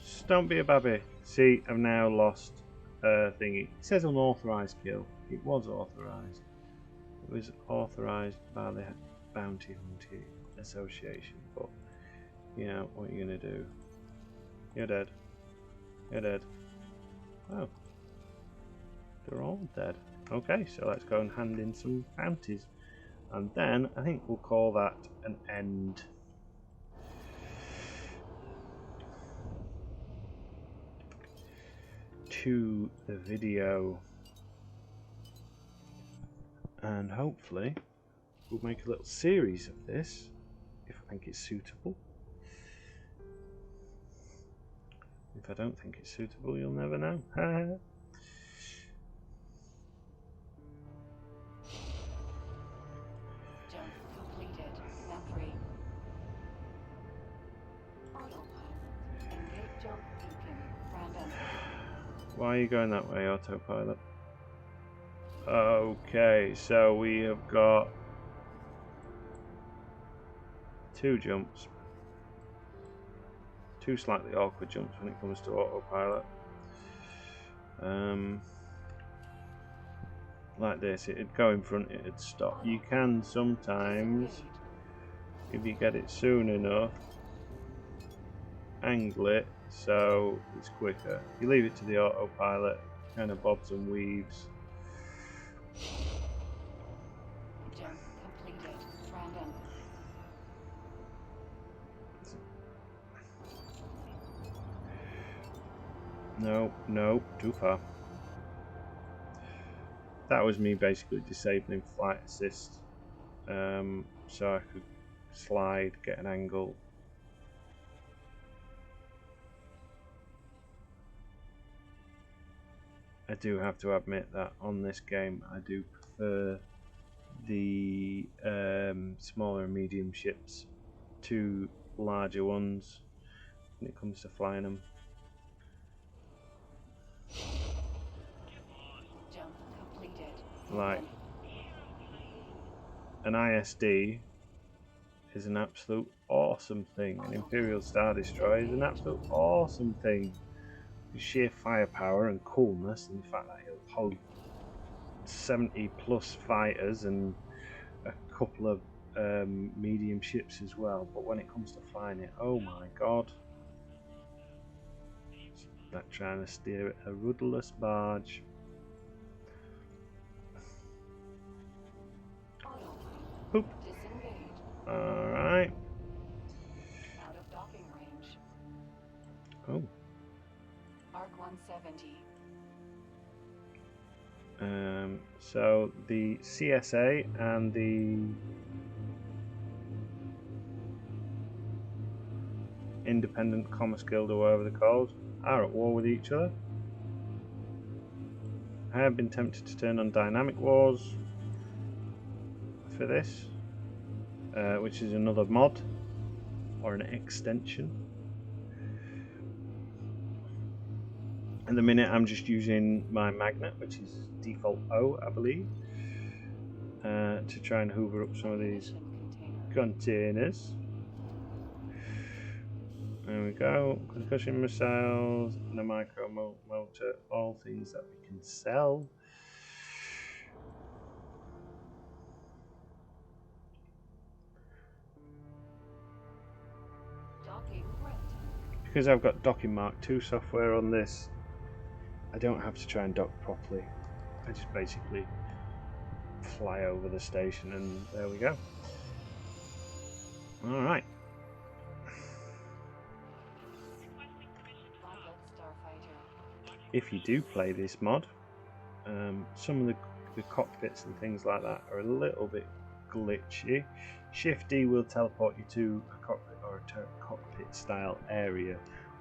Just don't be a babby. See, I've now lost thingy. It says unauthorized kill. It was authorized. It was authorized by the Bounty Hunting Association. But, you know, what are you going to do? You're dead. You're dead. Oh. They're all dead. Okay, so let's go and hand in some bounties. And then, I think we'll call that an end. To the video, and hopefully we'll make a little series of this if I think it's suitable. If I don't think it's suitable, you'll never know. Jump completed. Nav 3. Autopilot. Engage jump beacon. Random. Why are you going that way, autopilot? Okay, so we have got 2 jumps. 2 slightly awkward jumps when it comes to autopilot. Like this, it'd go in front, it'd stop. You can sometimes, if you get it soon enough, angle it so it's quicker. You leave it to the autopilot, kind of bobs and weaves. Jump completed. Random. No, no, too far. that was me basically disabling flight assist, so I could slide, get an angle. I do have to admit that on this game I do prefer the smaller and medium ships to larger ones when it comes to flying them. Jump completed. Like an ISD is an absolute awesome thing. An Imperial Star Destroyer is an absolute awesome thing. The sheer firepower and coolness, and the fact that it'll hold 70 plus fighters and a couple of medium ships as well. But when it comes to flying it, oh my god. It's like trying to steer a rudderless barge. Oop. Disengaged. Alright. Out of docking range. Oh. Arc 170. So the CSA and the Independent Commerce Guild, or whatever they're called, are at war with each other. I have been tempted to turn on Dynamic Wars for this, which is another mod or an extension. At the minute I'm just using my magnet, which is default O, I believe, to try and hoover up some of these containers. There we go. Concussion missiles and a micro motor, all things that we can sell. Docking threat. Because I've got Docking Mark II software on this, I don't have to try and dock properly. I just basically fly over the station and there we go. Alright. If you do play this mod, some of the cockpits and things like that are a little bit glitchy. Shift D will teleport you to a cockpit or a cockpit style area,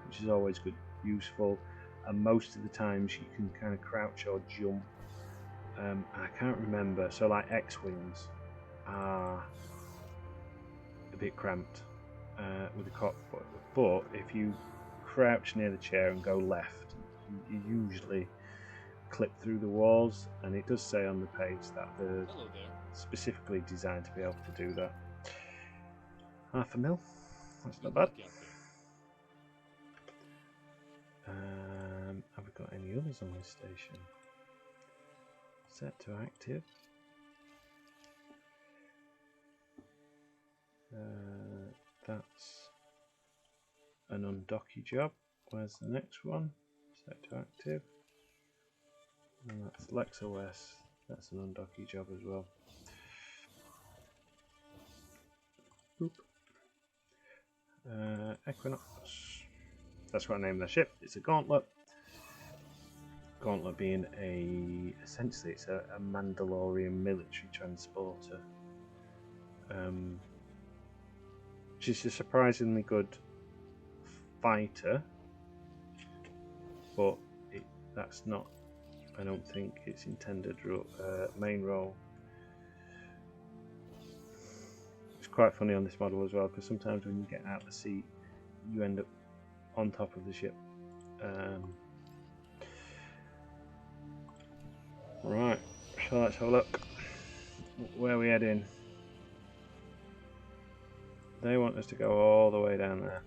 which is always good, useful. And most of the times you can kind of crouch or jump. I can't remember, so like X-Wings are a bit cramped with the cockpit, but if you crouch near the chair and go left, you usually clip through the walls, and it does say on the page that they're specifically designed to be able to do that. $500,000, that's not bad. Have we got any others on this station? Set to active. That's an undocky job. Where's the next one? Set to active. And that's Lex OS. That's an undocky job as well. Boop. Equinox. That's what I named the ship. It's a Gauntlet. Gauntlet being essentially it's a Mandalorian military transporter, which is a surprisingly good fighter, but that's not, I don't think, its intended main role. It's quite funny on this model as well, because sometimes when you get out of the seat you end up on top of the ship. Right, so let's have a look. Where are we heading? They want us to go all the way down there.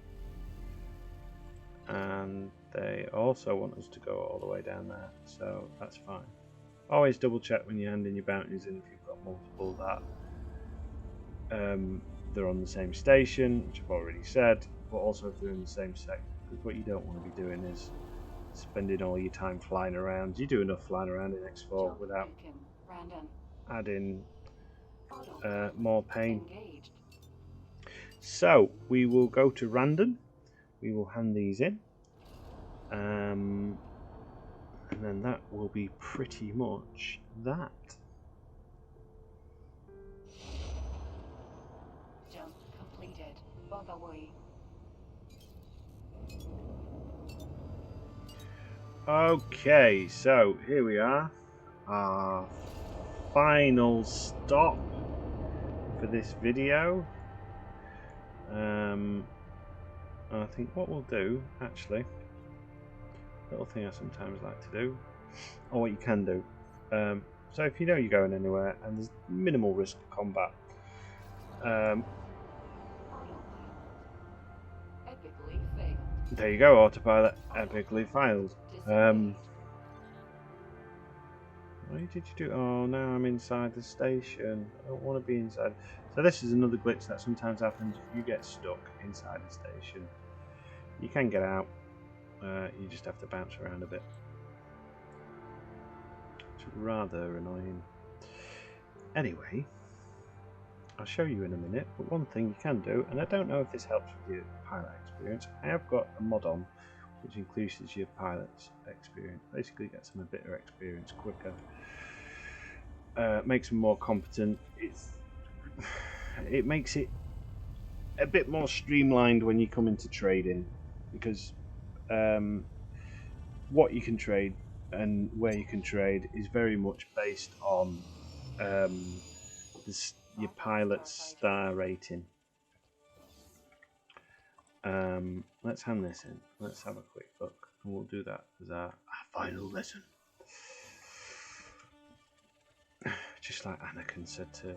And they also want us to go all the way down there, so that's fine. Always double check when you're handing your bounties in if you've got multiple that they're on the same station, which I've already said, but also if they're in the same sector, because what you don't want to be doing is spending all your time flying around. You do enough flying around in X4 without adding more pain. So we will go to Randon. We will hand these in, and then that will be pretty much that. Jump completed. Bug away. Okay, so here we are. Our final stop for this video. I think what we'll do, actually, little thing I sometimes like to do, or what you can do. So if you know you're going anywhere and there's minimal risk of combat, Epically failed. there you go, autopilot epically failed. Disengaged. Why did you do? Oh, now I'm inside the station. I don't want to be inside. So this is another glitch that sometimes happens if you get stuck inside the station. You can get out. You just have to bounce around a bit. It's rather annoying. Anyway, I'll show you in a minute. But one thing you can do, and I don't know if this helps with your pilot experience. I have got a mod on which increases your pilot's experience. Basically gets them a bit of experience quicker. Makes them more competent. It makes it a bit more streamlined when you come into trading, because what you can trade and where you can trade is very much based on your pilot's star rating. Let's hand this in. Let's have a quick look, and we'll do that as our final lesson. Just like Anakin said to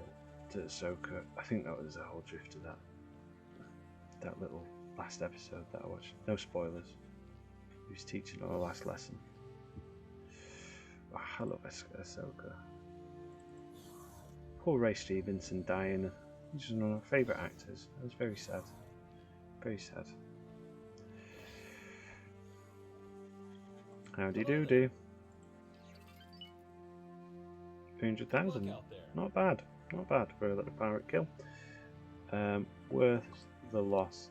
Ahsoka, I think that was the whole drift of that little last episode that I watched. No spoilers. He was teaching our last lesson. Oh, I love Ahsoka. Poor Ray Stevenson dying. He's one of my favourite actors. It was very sad. Very sad. Howdy doody. 300,000. Not bad. Not bad for a little pirate kill. Worth the loss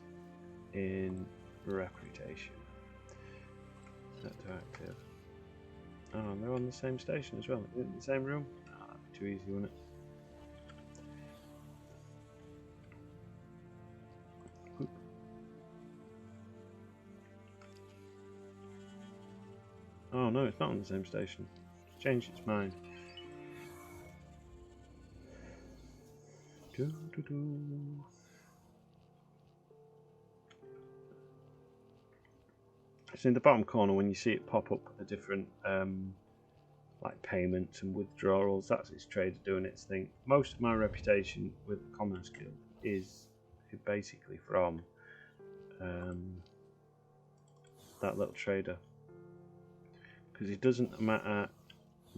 in reputation. Set to active. Oh, and they're on the same station as well. In the same room? Oh, that'd be too easy, wouldn't it? Oop. Oh no, it's not on the same station. It's changed its mind. Do, do, do. It's in the bottom corner when you see it pop up the different like payments and withdrawals. That's its trader doing its thing. Most of my reputation with the Commerce Guild is basically from that little trader, because it doesn't matter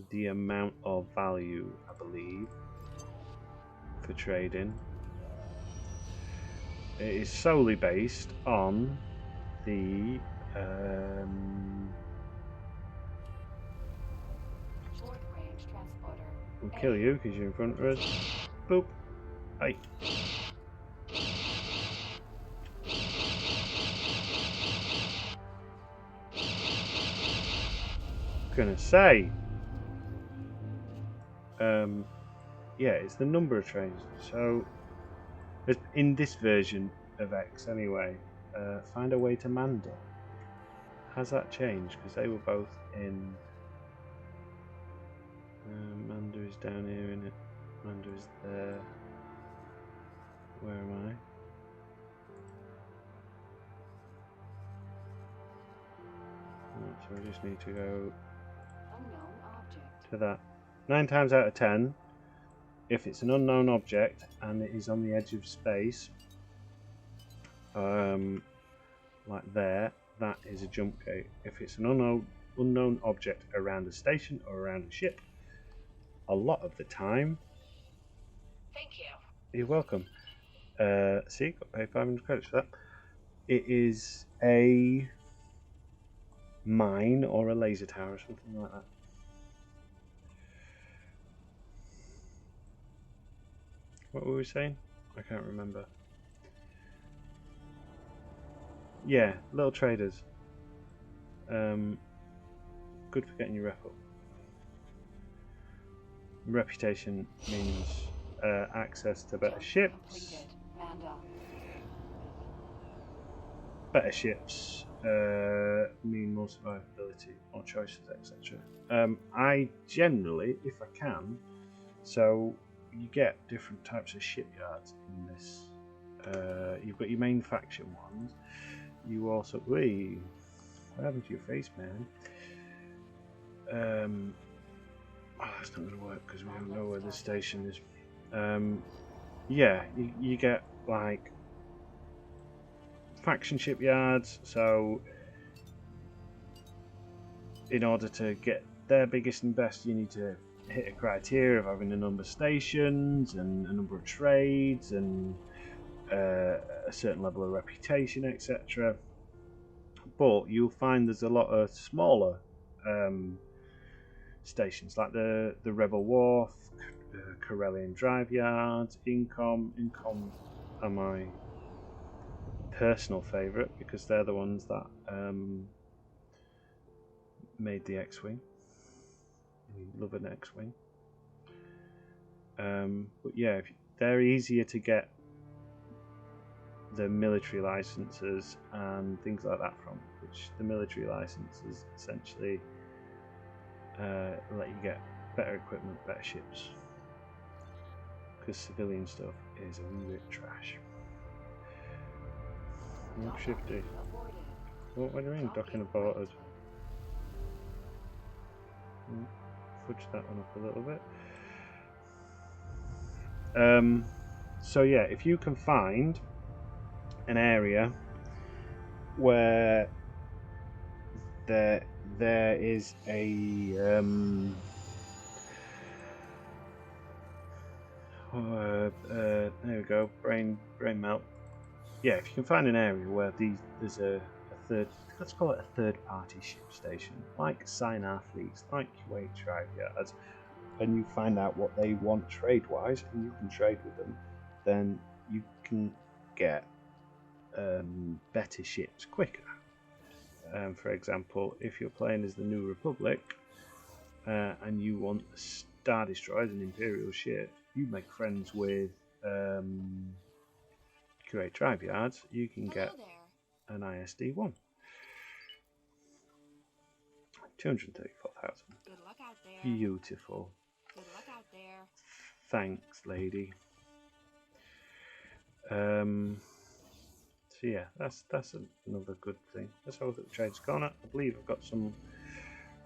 the amount of value, I believe, for trading. It is solely based on the Short range transporter. we'll kill you because you're in front of us. Boop. Hey. Gonna say. Yeah, it's the number of trains. So, in this version of X anyway, find a way to Manda. Has that changed? Because they were both in. Manda is down here, isn't it? Manda is there. Where am I? Right, so I just need to go Unknown object. to that. 9 times out of 10, if it's an unknown object and it is on the edge of space, like there, that is a jump gate. If it's an unknown object around a station or around a ship, a lot of the time, Thank you. you're welcome. See, got to pay 500 credits for that. It is a mine or a laser tower or something like that. What were we saying? I can't remember. Yeah, little traders. Good for getting your rep up. Reputation means access to better ships. Completed. And Better ships mean more survivability, more choices, etc. I generally, if I can, so you get different types of shipyards in this. You've got your main faction ones. You also, what happened to your face, man? Oh, that's not going to work because we don't know where the station is. Yeah, you get like faction shipyards, so in order to get their biggest and best you need to hit a criteria of having a number of stations and a number of trades and a certain level of reputation, etc. But you'll find there's a lot of smaller stations like the Rebel Wharf, Corellian Drive Yard, Incom are my personal favourite because they're the ones that made the X-Wing. Love an X-Wing. But yeah, they're easier to get the military licenses and things like that from, which the military licenses essentially let you get better equipment, better ships, because civilian stuff is a wee bit trash. Shifty. What do you mean, docking aborted? Fudge that one up a little bit. So yeah, if you can find an area where there is a there we go, brain melt. Yeah, if you can find an area where there's a third, let's call it a third-party ship station, like Sinar fleets, like Kuwait Drive Yards, and you find out what they want trade-wise, and you can trade with them, then you can get better ships quicker. For example, if you're playing as the New Republic and you want a Star Destroyer as an Imperial ship, you make friends with Kuwait Drive Yards, you can get an ISD-1. 234,000. good luck out there. Beautiful. Good luck out there. Thanks, lady. So yeah, that's another good thing. Let's have a look at the Trades Corner. I believe I've got some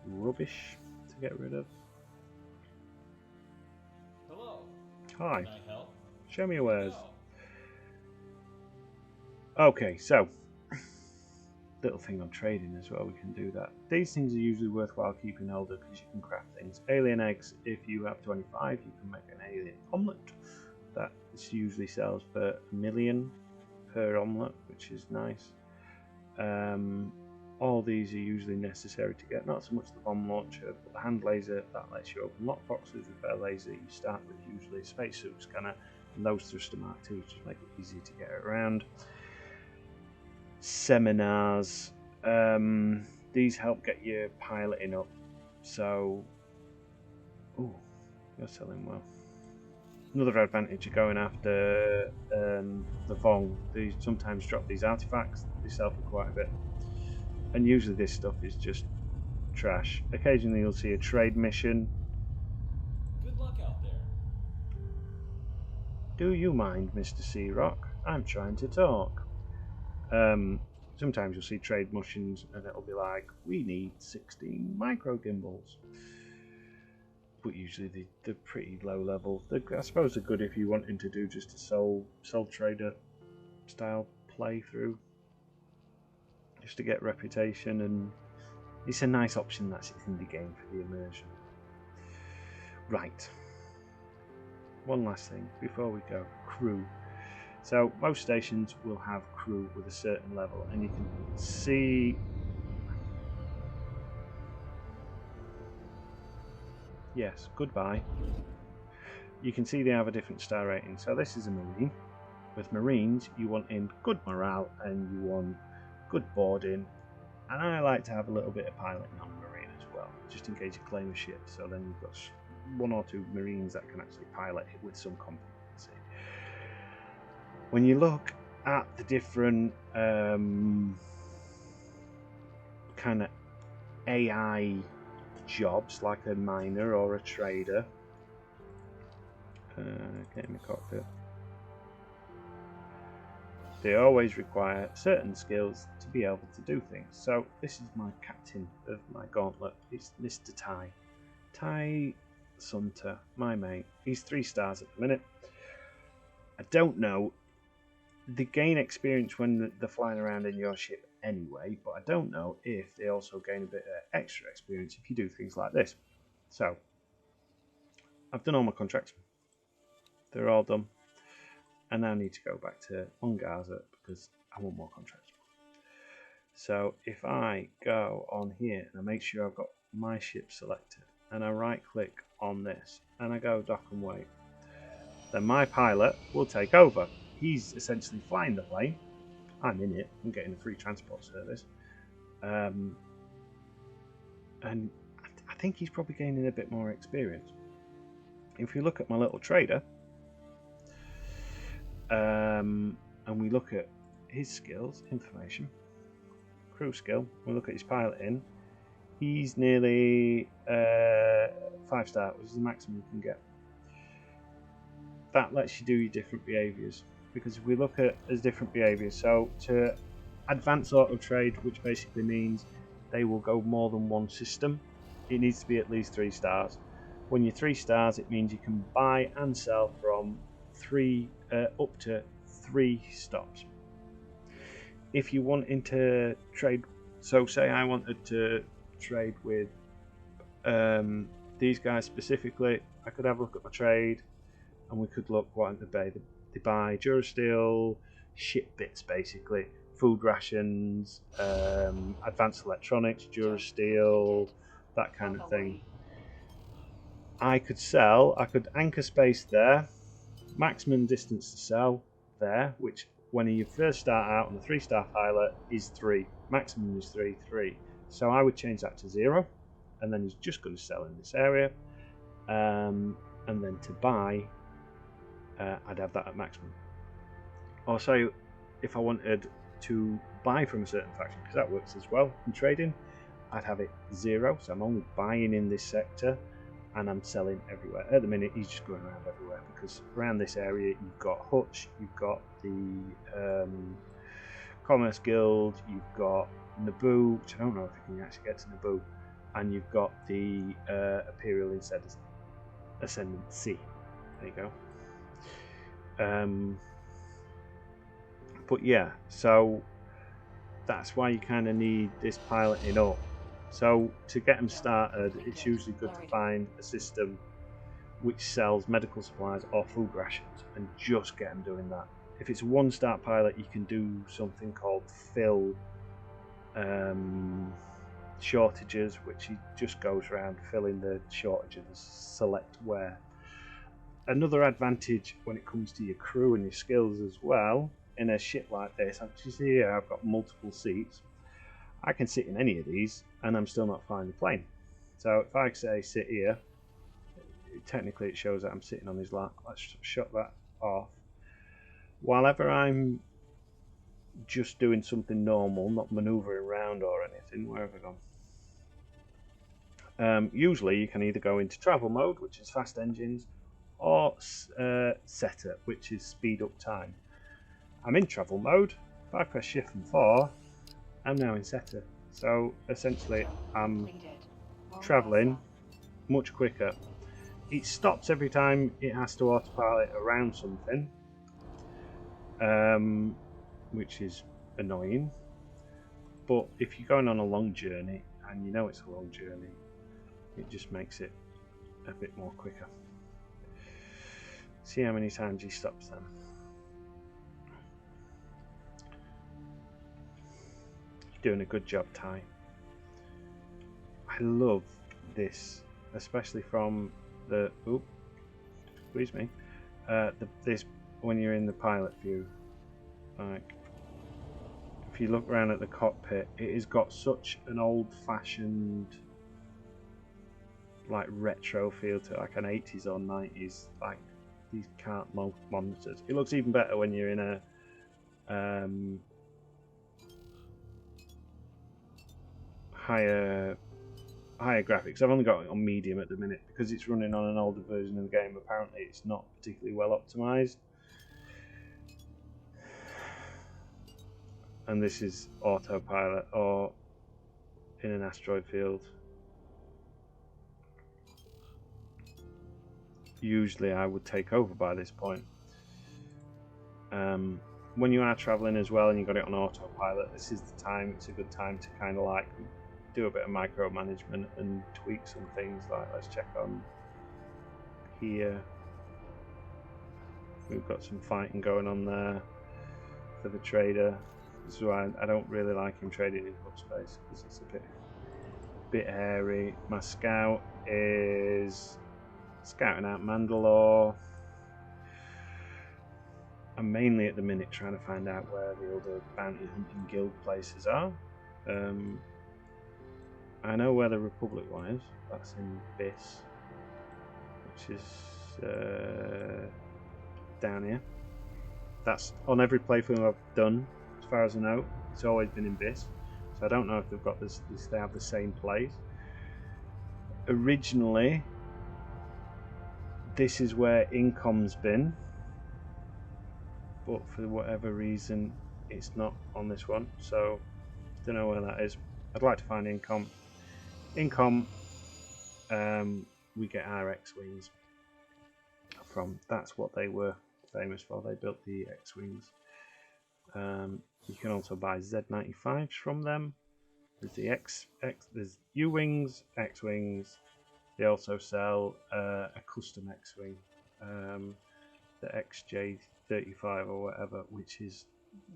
rubbish to get rid of. Hello. Hi. Can I help? Show me your wares. No. Okay, so little thing on trading as well, we can do that. These things are usually worthwhile keeping hold of because you can craft things. Alien eggs, if you have 25, you can make an alien omelette. That usually sells for 1 million per omelette, which is nice. All these are usually necessary to get, not so much the bomb launcher, but the hand laser that lets you open lockboxes. With a laser, you start with usually a spacesuit scanner, and those thruster Mark IIs just make it easier to get around. Seminars, these help get your piloting up. So, ooh, you're selling well. Another advantage of going after the Vong, they sometimes drop these artifacts, they sell for quite a bit. And usually this stuff is just trash. Occasionally you'll see a trade mission. Good luck out there. Do you mind, Mr. Sea-Rock? I'm trying to talk. Sometimes you'll see trade missions and it'll be like, we need 16 micro gimbals. But usually they're pretty low level. I suppose they're good if you're wanting to do just a soul trader style playthrough, just to get reputation, and it's a nice option that's in the game for the immersion. Right. One last thing before we go, crew. So most stations will have crew with a certain level, and you can see. Yes, goodbye. You can see they have a different star rating. So this is a Marine. With Marines, you want in good morale and you want good boarding. And I like to have a little bit of piloting on Marine as well, just in case you claim a ship. So then you've got one or two Marines that can actually pilot it with some competency. When you look at the different kind of AI jobs, like a miner or a trader, get in the cockpit, they always require certain skills to be able to do things. So this is my captain of my gauntlet. It's Mr. Ty Sunter, my mate. He's 3 stars at the minute. I don't know. They gain experience when they're flying around in your ship anyway, but I don't know if they also gain a bit of extra experience if you do things like this. So I've done all my contracts. They're all done. I now need to go back to Ungaza because I want more contracts. So if I go on here and I make sure I've got my ship selected and I right click on this and I go dock and wait, then my pilot will take over. He's essentially flying the plane. I'm in it. I'm getting a free transport service. And I think he's probably gaining a bit more experience. If you look at my little trader, and we look at his skills, information, crew skill, we look at his piloting, he's nearly 5-star, which is the maximum you can get. That lets you do your different behaviours, because if we look at as different behaviours, so to advance auto trade, which basically means they will go more than one system, it needs to be at least 3 stars. When you're 3 stars, it means you can buy and sell from up to 3 stops. If you wanted to trade, so say I wanted to trade with these guys specifically, I could have a look at my trade and we could look what they buy. They buy Durasteel, ship bits basically, food rations, advanced electronics, Durasteel, that kind of thing. I could sell, I could anchor space there, maximum distance to sell there, which when you first start out on the 3-star pilot is 3, maximum is 3. So I would change that to 0, and then he's just going to sell in this area, and then to buy, I'd have that at maximum. Also, if I wanted to buy from a certain faction, because that works as well in trading, I'd have it 0, so I'm only buying in this sector and I'm selling everywhere. At the minute he's just going around everywhere, because around this area you've got Hutch, you've got the Commerce Guild, you've got Naboo, which I don't know if you can actually get to Naboo, and you've got the Imperial Ascendancy. There you go. But yeah, so that's why you kind of need this piloting up. So to get them started, it's usually good to find a system which sells medical supplies or food rations and just get them doing that. If it's a 1-star pilot, you can do something called fill shortages, which he just goes around filling the shortages, select where. Another advantage when it comes to your crew and your skills as well, in a ship like this, as you see here, I've got multiple seats. I can sit in any of these and I'm still not flying the plane. So if I say sit here, technically it shows that I'm sitting on his lap. Let's shut that off. Whilever I'm just doing something normal, not manoeuvring around or anything, where have I gone? Usually you can either go into travel mode, which is fast engines, or setter, which is speed up time. I'm in travel mode. If I press shift and 4, I'm now in setter. So essentially I'm travelling much quicker. It stops every time it has to autopilot around something, which is annoying. But if you're going on a long journey and you know it's a long journey, it just makes it a bit more quicker. See how many times he stops then. Doing a good job, Ty. I love this, especially from the excuse me, this when you're in the pilot view. Like, if you look around at the cockpit, it has got such an old-fashioned like retro feel to it, like an 80s or 90s, like these cart monitors. It looks even better when you're in a higher graphics. I've only got it on medium at the minute because it's running on an older version of the game. Apparently it's not particularly well optimized, and this is autopilot or in an asteroid field. Usually I would take over by this point. When you are traveling as well and you've got it on autopilot, this is the time, it's a good time to kind of like do a bit of micromanagement and tweak some things. Like, let's check on here. We've got some fighting going on there for the trader. This is why I don't really like him trading in hub space, because it's a bit hairy. My scout is scouting out Mandalore. I'm mainly at the minute trying to find out where the other bounty hunting guild places are. I know where the Republic one is. That's in Biss, which is down here. That's on every playthrough I've done, as far as I know. It's always been in Biss, so I don't know if they've got this. If they have the same place. Originally, this is where Incom's been, but for whatever reason, it's not on this one. So don't know where that is. I'd like to find Incom. Incom, we get our X-wings from. That's what they were famous for. They built the X-wings. You can also buy Z95s from them. There's the there's U-wings, X-wings. They also sell a custom X-wing, the XJ35 or whatever, which is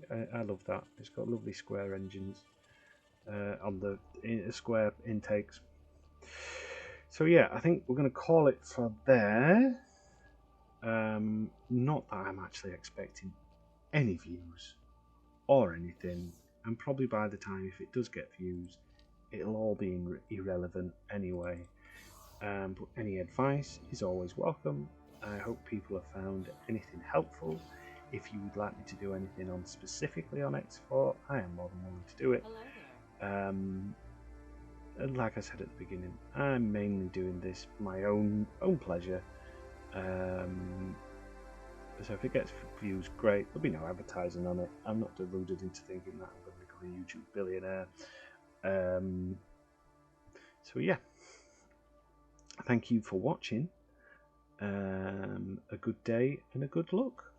I love that. It's got lovely square engines on the square intakes. So yeah, I think we're going to call it for there. Not that I'm actually expecting any views or anything, and probably by the time if it does get views, it'll all be irrelevant anyway. But any advice is always welcome. I hope people have found anything helpful. If you would like me to do anything on specifically on X4, I am more than willing to do it. Hello there. And like I said at the beginning, I'm mainly doing this for my own pleasure. So if it gets views, great. There'll be no advertising on it. I'm not deluded into thinking that I'm going to become a YouTube billionaire. So yeah, thank you for watching. A good day and a good luck.